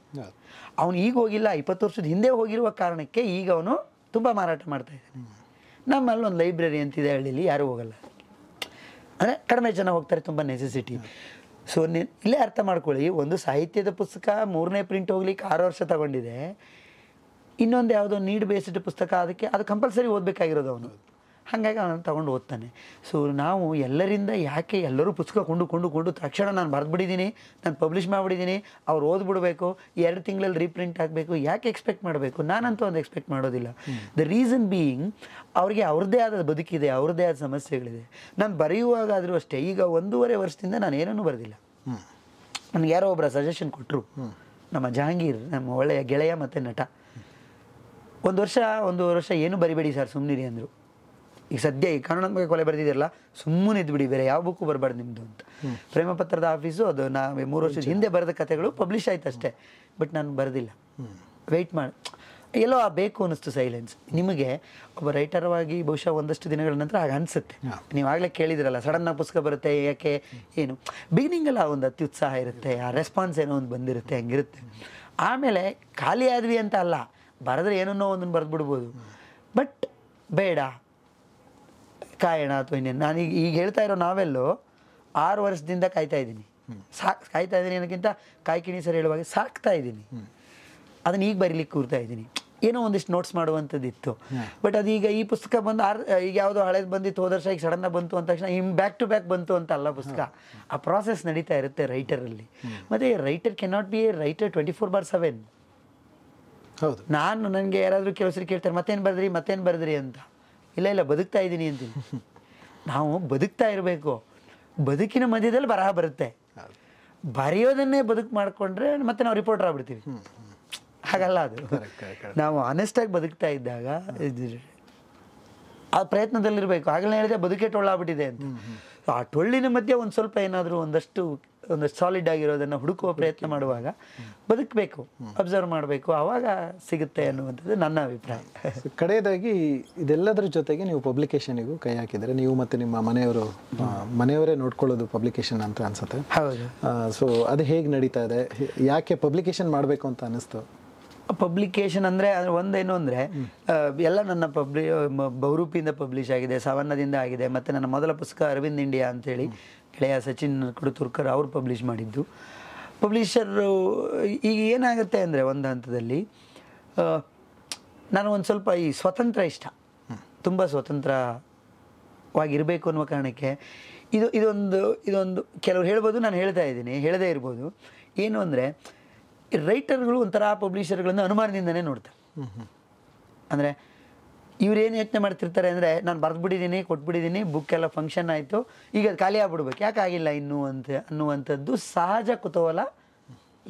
ಅವನು ಈಗ ಹೋಗಿಲ್ಲ, 20 ವರ್ಷದ ಹಿಂದೆ ಹೋಗಿರುವ ಕಾರಣಕ್ಕೆ ಈಗ ಅವನು ತುಂಬ ಮಾರಾಟ ಮಾಡ್ತಾ ಇದ್ದಾನೆ. ನಮ್ಮಲ್ಲಿ ಒಂದು ಲೈಬ್ರರಿ ಅಂತಿದೆ ಹಳ್ಳಿಲಿ, ಯಾರೂ ಹೋಗಲ್ಲ, ಅಂದರೆ ಕಡಿಮೆ ಜನ ಹೋಗ್ತಾರೆ, ತುಂಬ ನೆಸೆಸಿಟಿ. ಸೊ ಇಲ್ಲೇ ಅರ್ಥ ಮಾಡ್ಕೊಳ್ಳಿ, ಒಂದು ಸಾಹಿತ್ಯದ ಪುಸ್ತಕ 3ನೇ ಪ್ರಿಂಟ್ ಹೋಗ್ಲಿಕ್ಕೆ 6 ವರ್ಷ ತಗೊಂಡಿದೆ. ಇನ್ನೊಂದು ಯಾವುದೋ ನೀಡ್ ಬೇಸ್ಡ್ ಪುಸ್ತಕ, ಅದು ಕಂಪಲ್ಸರಿ ಓದಬೇಕಾಗಿರೋದು ಅವನು. ಹಾಗಾಗಿ ಅವನು ತಗೊಂಡು ಓದ್ತಾನೆ. ಸೊ ನಾವು ಎಲ್ಲರಿಂದ ಯಾಕೆ ಎಲ್ಲರೂ ಪುಸ್ತಕ ಕೊಂಡು ತಕ್ಷಣ ನಾನು ಬರೆದ್ಬಿಟ್ಟಿದ್ದೀನಿ, ನಾನು ಪಬ್ಲಿಷ್ ಮಾಡಿಬಿಟ್ಟಿದ್ದೀನಿ, ಅವ್ರು ಓದ್ಬಿಡ್ಬೇಕು, 2 ತಿಂಗಳಲ್ಲಿ ರೀಪ್ರಿಂಟ್ ಆಗಬೇಕು, ಯಾಕೆ ಎಕ್ಸ್ಪೆಕ್ಟ್ ಮಾಡಬೇಕು? ನಾನಂತೂ ಒಂದು ಎಕ್ಸ್ಪೆಕ್ಟ್ ಮಾಡೋದಿಲ್ಲ. ದ ರೀಸನ್ ಬೀಯಿಂಗ್ ಅವ್ರಿಗೆ ಅವ್ರದ್ದೇ ಆದ ಬದುಕಿದೆ, ಅವ್ರದ್ದೇ ಆದ ಸಮಸ್ಯೆಗಳಿದೆ. ನಾನು ಬರೆಯುವಾಗಾದರೂ ಅಷ್ಟೇ, ಈಗ 1.5 ವರ್ಷದಿಂದ ನಾನು ಏನನ್ನೂ ಬರೆದಿಲ್ಲ. ನನಗೆ ಯಾರೋ ಒಬ್ಬರ ಸಜೆಷನ್ ಕೊಟ್ಟರು, ನಮ್ಮ ಜಹಾಂಗೀರ್, ನಮ್ಮ ಒಳ್ಳೆಯ ಗೆಳೆಯ ಮತ್ತು ನಟ. 1 ವರ್ಷ ಏನು ಬರಿಬೇಡಿ ಸರ್, ಸುಮ್ಮನಿರಿ ಅಂದರು. ಈಗ ಸದ್ಯ ಈ ಕಾನೂನಾತ್ಮಕ ಕೊಲೆ ಬರೆದಿದ್ದೀರಲ್ಲ, ಸುಮ್ಮನೆ ಇದ್ಬಿಡಿ, ಬೇರೆ ಯಾವ ಬುಕ್ಕು ಬರಬಾರ್ದು ನಿಮ್ಮದು ಅಂತ. ಪ್ರೇಮಪತ್ರದ ಆಫೀಸು ಅದು ನಾವು 3 ವರ್ಷದ ಹಿಂದೆ ಬರೆದ ಕಥೆಗಳು ಪಬ್ಲಿಷ್ ಆಯ್ತು ಅಷ್ಟೇ. ಬಟ್ ನಾನು ಬರೆದಿಲ್ಲ, ವೆಯ್ಟ್ ಮಾಡಿ ಎಲ್ಲೋ ಬೇಕು ಅನ್ನಿಸ್ತು ಸೈಲೆನ್ಸ್. ನಿಮಗೆ ಒಬ್ಬ ರೈಟರ್ವಾಗಿ ಬಹುಶಃ ಒಂದಷ್ಟು ದಿನಗಳ ನಂತರ ಹಾಗೆ ಅನಿಸುತ್ತೆ. ನೀವು ಆಗಲೇ ಕೇಳಿದ್ರಲ್ಲ, ಸಡನ್ನಾಗಿ ಪುಸ್ತಕ ಬರುತ್ತೆ, ಯಾಕೆ ಏನು ಬಿಗಿನಿಂಗಲ್ಲ ಒಂದು ಅತ್ಯುತ್ಸಾಹ ಇರುತ್ತೆ, ಆ ರೆಸ್ಪಾನ್ಸ್ ಏನೋ ಒಂದು ಬಂದಿರುತ್ತೆ, ಹಂಗಿರುತ್ತೆ. ಆಮೇಲೆ ಖಾಲಿ ಆದ್ವಿ ಅಂತ ಅಲ್ಲ, ಬರೆದ್ರೆ ಏನನ್ನೋ ಒಂದನ್ನು ಬರೆದ್ಬಿಡ್ಬೋದು. ಬಟ್ ಬೇಡ, ಕಾಯೋಣ ಅಥವಾ ಇನ್ನೇನು. ನಾನೀಗ ಹೇಳ್ತಾ ಇರೋ ನಾವೆಲ್ಲೋ 6 ವರ್ಷದಿಂದ ಕಾಯ್ತಾ ಇದ್ದೀನಿ. ಕಾಯ್ತಾ ಇದ್ದೀನಿ ಅನ್ನೋಕ್ಕಿಂತ ಕಾಯ್ಕಿಣಿ ಸರ್ ಹೇಳುವಾಗ ಸಾಕ್ತಾ ಇದ್ದೀನಿ. ಅದನ್ನು ಈಗ ಬರೀಲಿಕ್ಕೆ ಕೂರ್ತಾ ಇದ್ದೀನಿ. ಏನೋ ಒಂದಿಷ್ಟು ನೋಟ್ಸ್ ಮಾಡುವಂಥದ್ದಿತ್ತು. ಬಟ್ ಅದೀಗ ಈ ಪುಸ್ತಕ ಬಂದು ಈಗ ಯಾವುದೋ ಹಳೇದು ಬಂದಿತ್ತು, ಹೋದ ವರ್ಷ ಈಗ ಸಡನ್ನಾಗಿ ಬಂತು ಅಂದ ತಕ್ಷಣ ಬ್ಯಾಕ್ ಟು ಬ್ಯಾಕ್ ಬಂತು ಅಂತ ಅಲ್ಲ ಪುಸ್ತಕ. ಆ ಪ್ರಾಸೆಸ್ ನಡೀತಾ ಇರುತ್ತೆ ರೈಟರಲ್ಲಿ. ಮತ್ತು writer cannot be A writer 24/7.
ಹೌದು.
ನನಗೆ ಯಾರಾದರೂ ಕೆಲಸರು ಕೇಳ್ತಾರೆ, ಮತ್ತೇನು ಬರೆದ್ರಿ ಅಂತ. ಇಲ್ಲ ಬದುಕ್ತಾ ಇದ್ದೀನಿ ಅಂತೀನಿ. ನಾವು ಬದುಕ್ತಾ ಇರಬೇಕು. ಬದುಕಿನ ಮಧ್ಯದಲ್ಲಿ ಬರಹ ಬರುತ್ತೆ. ಬರೆಯೋದನ್ನೇ ಬದುಕು ಮಾಡಿಕೊಂಡ್ರೆ ಮತ್ತೆ ನಾವು ರಿಪೋರ್ಟರ್ ಆಗ್ಬಿಡ್ತೀವಿ. ಹಾಗಲ್ಲ ಅದು. ನಾವು ಆನೆಸ್ಟಾಗಿ ಬದುಕ್ತಾ ಇದ್ದಾಗ ಆ ಪ್ರಯತ್ನದಲ್ಲಿರಬೇಕು. ಆಗಲೇ ಹೇಳಿದೆ ಬದುಕೆ ಟೊಳ್ಳಾಗ್ಬಿಟ್ಟಿದೆ ಅಂತ. ಆ ಟೊಳ್ಳಿನ ಮಧ್ಯೆ ಒಂದು ಸ್ವಲ್ಪ ಏನಾದರೂ ಒಂದಷ್ಟು ಸಾಲಿಡ್ ಆಗಿರೋದನ್ನು ಹುಡುಕುವ ಪ್ರಯತ್ನ ಮಾಡುವಾಗ ಬದುಕಬೇಕು, ಅಬ್ಸರ್ವ್ ಮಾಡಬೇಕು, ಆವಾಗ ಸಿಗುತ್ತೆ ಅನ್ನುವಂಥದ್ದು ನನ್ನ ಅಭಿಪ್ರಾಯ.
ಕಡೆಯದಾಗಿ ಇದೆಲ್ಲದರ ಜೊತೆಗೆ ನೀವು ಪಬ್ಲಿಕೇಶನಿಗೂ ಕೈ ಹಾಕಿದರೆ, ನೀವು ಮತ್ತು ನಿಮ್ಮ ಮನೆಯವರೇ ನೋಡ್ಕೊಳ್ಳೋದು ಪಬ್ಲಿಕೇಶನ್ ಅಂತ ಅನ್ಸುತ್ತೆ.
ಹೌದು.
ಸೊ ಅದು ಹೇಗೆ ನಡೀತಾ ಇದೆ? ಯಾಕೆ ಪಬ್ಲಿಕೇಶನ್ ಮಾಡಬೇಕು ಅಂತ ಅನ್ನಿಸ್ತು?
ಪಬ್ಲಿಕೇಶನ್ ಅಂದರೆ ಒಂದೇನು ಅಂದರೆ ಎಲ್ಲ ನನ್ನ ಬಹುರೂಪಿಯಿಂದ ಪಬ್ಲಿಷ್ ಆಗಿದೆ, ಸವನ್ನದಿಂದ ಆಗಿದೆ. ಮತ್ತು ನನ್ನ ಮೊದಲ ಪುಸ್ತಕ ಅರವಿಂದ್ ಇಂಡಿಯಾ ಅಂತೇಳಿ ಗೆಳೆಯ ಸಚಿನ್ ಕುಡುತುರ್ಕರ್ ಅವರು ಪಬ್ಲಿಷ್ ಮಾಡಿದ್ದು. ಪಬ್ಲಿಷರು ಈಗ ಏನಾಗುತ್ತೆ ಅಂದರೆ ಒಂದು ಹಂತದಲ್ಲಿ ನಾನು ಒಂದು ಸ್ವಲ್ಪ ಈ ಸ್ವತಂತ್ರ ಇಷ್ಟ, ತುಂಬ ಸ್ವತಂತ್ರವಾಗಿರಬೇಕು ಅನ್ನುವ ಕಾರಣಕ್ಕೆ ಇದೊಂದು ಕೆಲವರು ಹೇಳ್ಬೋದು, ನಾನು ಹೇಳದೇ ಇರ್ಬೋದು. ಏನು ಅಂದರೆ ರೈಟರ್ಗಳು ಒಂಥರ ಪಬ್ಲಿಷರ್ಗಳನ್ನು ಅನುಮಾನದಿಂದನೇ ನೋಡ್ತಾರೆ. ಅಂದರೆ ಇವ್ರೇನು ಯೋಚನೆ ಮಾಡ್ತಿರ್ತಾರೆ ಅಂದರೆ, ನಾನು ಬರೆದ್ಬಿಟ್ಟಿದ್ದೀನಿ, ಕೊಟ್ಬಿಟ್ಟಿದ್ದೀನಿ, ಬುಕ್ಕೆಲ್ಲ ಫಂಕ್ಷನ್ ಆಯಿತು, ಈಗ ಅದು ಖಾಲಿ ಆಗ್ಬಿಡ್ಬೇಕು, ಯಾಕೆ ಆಗಿಲ್ಲ ಇನ್ನೂ ಅನ್ನುವಂಥದ್ದು ಸಹಜ ಕುತೂಹಲ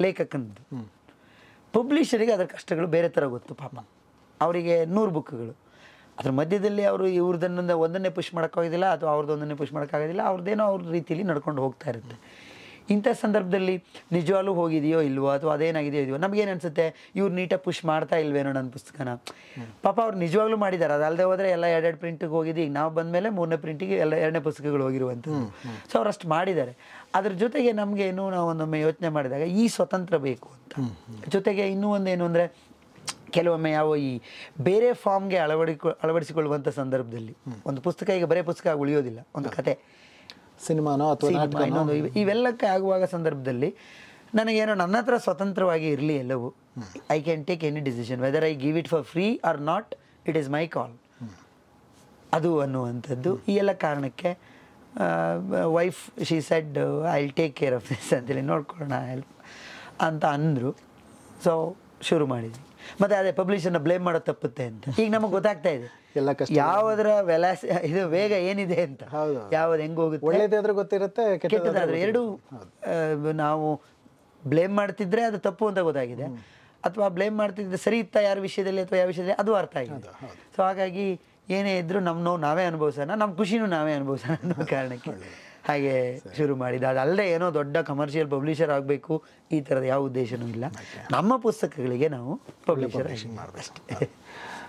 ಲೇಖಕನದ್ದು. ಪಬ್ಲಿಷರಿಗೆ ಅದರ ಕಷ್ಟಗಳು ಬೇರೆ ಥರ ಗೊತ್ತು. ಪಾಪ ಅವರಿಗೆ 100 ಬುಕ್ಗಳು, ಅದ್ರ ಮಧ್ಯದಲ್ಲಿ ಅವರು ಒಂದನ್ನೇ ಪುಷ್ ಮಾಡೋಕ್ಕಾಗೋದಿಲ್ಲ, ಅಥವಾ ಒಂದನ್ನೇ ಪುಷ್ ಮಾಡೋಕ್ಕಾಗೋದಿಲ್ಲ, ಅವ್ರದ್ದೇನೋ ಅವ್ರ ರೀತಿಯಲ್ಲಿ ನಡ್ಕೊಂಡು ಹೋಗ್ತಾ ಇರುತ್ತೆ. ಇಂಥ ಸಂದರ್ಭದಲ್ಲಿ ನಿಜವಾಗ್ಲೂ ಹೋಗಿದೆಯೋ ಇಲ್ವೋ, ಅಥವಾ ಅದೇನಾಗಿದೆಯೋ ಇದೆಯೋ, ನಮಗೇನು ಅನಿಸುತ್ತೆ, ಇವ್ರು ನೀಟಾಗಿ ಪುಷ್ ಮಾಡ್ತಾ ಇಲ್ವೇನೋ ನನ್ನ ಪುಸ್ತಕನ. ಪಾಪ ಅವ್ರು ನಿಜವಾಗ್ಲೂ ಮಾಡಿದ್ದಾರೆ. ಅದಲ್ಲದೆ ಹೋದರೆ ಎಲ್ಲ 2 ಪ್ರಿಂಟಿಗೆ ಹೋಗಿದ್ದು, ಈಗ ನಾವು ಬಂದಮೇಲೆ 3ನೇ ಪ್ರಿಂಟಿಗೆ ಎಲ್ಲ 2ನೇ ಪುಸ್ತಕಗಳು ಹೋಗಿರುವಂಥದ್ದು. ಸೊ ಅವ್ರು ಅಷ್ಟು ಮಾಡಿದ್ದಾರೆ. ಅದ್ರ ಜೊತೆಗೆ ನಮಗೇನು ನಾವು ಒಂದೊಮ್ಮೆ ಯೋಚನೆ ಮಾಡಿದಾಗ ಈ ಸ್ವತಂತ್ರ ಬೇಕು ಅಂತ. ಜೊತೆಗೆ ಇನ್ನೂ ಒಂದೇನು ಅಂದರೆ, ಕೆಲವೊಮ್ಮೆ ಈ ಬೇರೆ ಫಾರ್ಮ್ಗೆ ಅಳವಡಿಸಿಕೊಳ್ಳುವಂಥ ಸಂದರ್ಭದಲ್ಲಿ ಒಂದು ಪುಸ್ತಕ ಈಗ ಬರೀ ಪುಸ್ತಕ ಉಳಿಯೋದಿಲ್ಲ, ಒಂದು ಕತೆ,
ಸಿನಿಮಾನೋ ಅಥವಾ
ಇನ್ನೊಂದು, ಇವೆಲ್ಲಕ್ಕೆ ಆಗುವಾಗ ಸಂದರ್ಭದಲ್ಲಿ ನನಗೇನೋ ನನ್ನ ಹತ್ರ ಸ್ವತಂತ್ರವಾಗಿ ಇರಲಿ ಎಲ್ಲವೂ. I can take any decision, whether I give it for free or not, it is my call. ಅದು ಅನ್ನುವಂಥದ್ದು. ಈ ಎಲ್ಲ ಕಾರಣಕ್ಕೆ wife she said I will take care of this ಅಂತೇಳಿ, ನೋಡ್ಕೊಳ್ಳೋಣ ಹೆಲ್ಪ್ ಅಂತ ಅಂದರು. ಸೊ ಶುರು ಮಾಡಿದ್ವಿ. ಮತ್ತು ಅದೇ ಪಬ್ಲಿಷರ್ನ ಬ್ಲೇಮ್ ಮಾಡೋದು ತಪ್ಪುತ್ತೆ ಅಂತ ಈಗ ನಮಗೆ ಗೊತ್ತಾಗ್ತಾ ಇದೆ,
ಎಲ್ಲ ಕಷ್ಟ
ಯಾವುದರ ಇದು ವೇಗ ಏನಿದೆ ಅಂತ, ಯಾವ್ದು ಹೆಂಗೆ ಹೋಗುತ್ತೆ,
ಒಳ್ಳೇದಾದ್ರೂ ಗೊತ್ತಿರುತ್ತೆ,
ಕೆಟ್ಟದಾದ್ರೆ ಎರಡೂ. ನಾವು ಬ್ಲೇಮ್ ಮಾಡ್ತಿದ್ರೆ ಅದು ತಪ್ಪು ಅಂತ ಗೊತ್ತಾಗಿದೆ, ಅಥವಾ ಬ್ಲೇಮ್ ಮಾಡ್ತಿದ್ರೆ ಸರಿ ಇತ್ತ ಯಾರ ವಿಷಯದಲ್ಲಿ ಅಥವಾ ಯಾವ ವಿಷಯದಲ್ಲಿ ಅದು ಅರ್ಥ ಆಗಿದೆ. ಸೊ ಹಾಗಾಗಿ ಏನೇ ಇದ್ದರೂ ನಮ್ಮ ನೋವು ನಾವೇ ಅನುಭವಿಸೋಣ, ನಮ್ಮ ಖುಷಿನೂ ನಾವೇ ಅನುಭವಿಸೋಣ ಅನ್ನೋ ಕಾರಣಕ್ಕೆ ಹಾಗೆ ಶುರು ಮಾಡಿದ್ದು. ಅದಲ್ಲದೆ ಏನೋ ದೊಡ್ಡ ಕಮರ್ಷಿಯಲ್ ಪಬ್ಲಿಷರ್ ಆಗಬೇಕು ಈ ಥರದ ಯಾವ ಉದ್ದೇಶನೂ ಇಲ್ಲ. ನಮ್ಮ ಪುಸ್ತಕಗಳಿಗೆ ನಾವು ಪಬ್ಲಿಷರ್ ಮಾಡಬೇಕು.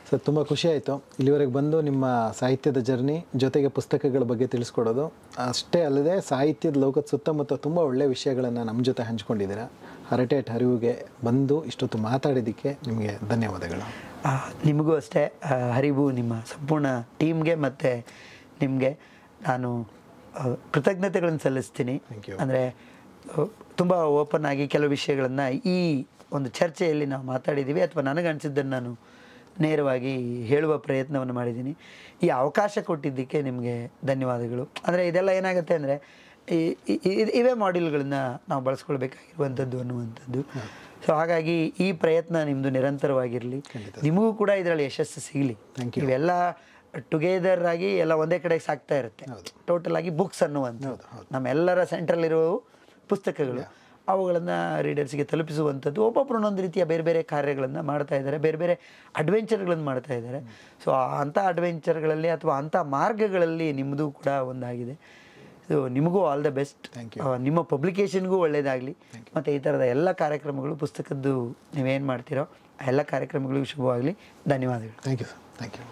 ಸರ್ ತುಂಬ ಖುಷಿ ಆಯಿತು ಇಲ್ಲಿವರೆಗೆ ಬಂದು ನಿಮ್ಮ ಸಾಹಿತ್ಯದ ಜರ್ನಿ ಜೊತೆಗೆ ಪುಸ್ತಕಗಳ ಬಗ್ಗೆ ತಿಳಿಸ್ಕೊಡೋದು. ಅಷ್ಟೇ ಅಲ್ಲದೆ ಸಾಹಿತ್ಯದ ಲೋಕದ ಸುತ್ತಮುತ್ತ ತುಂಬ ಒಳ್ಳೆಯ ವಿಷಯಗಳನ್ನು ನಮ್ಮ ಜೊತೆ ಹಂಚ್ಕೊಂಡಿದ್ದೀರಾ. ಹರಟೆ ಹರಿವಿಗೆ ಬಂದು ಇಷ್ಟೊತ್ತು ಮಾತಾಡಿದ್ದಕ್ಕೆ ನಿಮಗೆ ಧನ್ಯವಾದಗಳು.
ನಿಮಗೂ ಅಷ್ಟೇ ಹರಿವು, ನಿಮ್ಮ ಸಂಪೂರ್ಣ ಟೀಮ್ಗೆ ಮತ್ತು ನಿಮಗೆ ನಾನು ಕೃತಜ್ಞತೆಗಳನ್ನು ಸಲ್ಲಿಸ್ತೀನಿ. ಅಂದರೆ ತುಂಬ ಓಪನ್ ಆಗಿ ಕೆಲವು ವಿಷಯಗಳನ್ನು ಈ ಒಂದು ಚರ್ಚೆಯಲ್ಲಿ ನಾವು ಮಾತಾಡಿದ್ದೀವಿ, ಅಥವಾ ನನಗನ್ಸಿದ್ದನ್ನು ನಾನು ನೇರವಾಗಿ ಹೇಳುವ ಪ್ರಯತ್ನವನ್ನು ಮಾಡಿದ್ದೀನಿ. ಈ ಅವಕಾಶ ಕೊಟ್ಟಿದ್ದಕ್ಕೆ ನಿಮಗೆ ಧನ್ಯವಾದಗಳು. ಅಂದರೆ ಇದೆಲ್ಲ ಏನಾಗುತ್ತೆ ಅಂದರೆ ಇವೇ ಮಾಡ್ಯೂಲ್ಗಳನ್ನ ನಾವು ಬಳಸ್ಕೊಳ್ಬೇಕಾಗಿರುವಂಥದ್ದು ಅನ್ನುವಂಥದ್ದು. ಸೊ ಹಾಗಾಗಿ ಈ ಪ್ರಯತ್ನ ನಿಮ್ಮದು ನಿರಂತರವಾಗಿರಲಿ, ನಿಮಗೂ ಕೂಡ ಇದರಲ್ಲಿ ಯಶಸ್ಸು ಸಿಗಲಿ. ಇವೆಲ್ಲ ಟುಗೆದರ್ ಆಗಿ ಎಲ್ಲ ಒಂದೇ ಕಡೆಗೆ ಸಾಕ್ತಾ ಇರುತ್ತೆ. ಟೋಟಲ್ ಆಗಿ ಬುಕ್ಸ್ ಅನ್ನುವಂಥದ್ದು ನಮ್ಮೆಲ್ಲರ ಸೆಂಟ್ರಲ್ಲಿರುವ ಪುಸ್ತಕಗಳು, ಅವುಗಳನ್ನು ರೀಡರ್ಸ್ಗೆ ತಲುಪಿಸುವಂಥದ್ದು. ಒಬ್ಬೊಬ್ಬರು ಒಂದೊಂದು ರೀತಿಯ ಬೇರೆ ಬೇರೆ ಕಾರ್ಯಗಳನ್ನು ಮಾಡ್ತಾ ಇದ್ದಾರೆ, ಬೇರೆ ಬೇರೆ ಅಡ್ವೆಂಚರ್ಗಳನ್ನು ಮಾಡ್ತಾ ಇದ್ದಾರೆ. ಸೊ ಅಂಥ ಅಡ್ವೆಂಚರ್ಗಳಲ್ಲಿ ಅಥವಾ ಅಂಥ ಮಾರ್ಗಗಳಲ್ಲಿ ನಿಮ್ಮದು ಕೂಡ ಒಂದಾಗಿದೆ. ಸೊ ನಿಮಗೂ ಆಲ್ ದ ಬೆಸ್ಟ್. ನಿಮ್ಮ ಪಬ್ಲಿಕೇಶನ್ಗೂ ಒಳ್ಳೆಯದಾಗಲಿ. ಮತ್ತು ಈ ಥರದ ಎಲ್ಲ ಕಾರ್ಯಕ್ರಮಗಳು, ಪುಸ್ತಕದ್ದು ನೀವೇನು ಮಾಡ್ತೀರೋ ಆ ಎಲ್ಲ ಕಾರ್ಯಕ್ರಮಗಳಿಗೂ ಶುಭವಾಗಲಿ. ಧನ್ಯವಾದಗಳು.
Thank you sir. Thank you.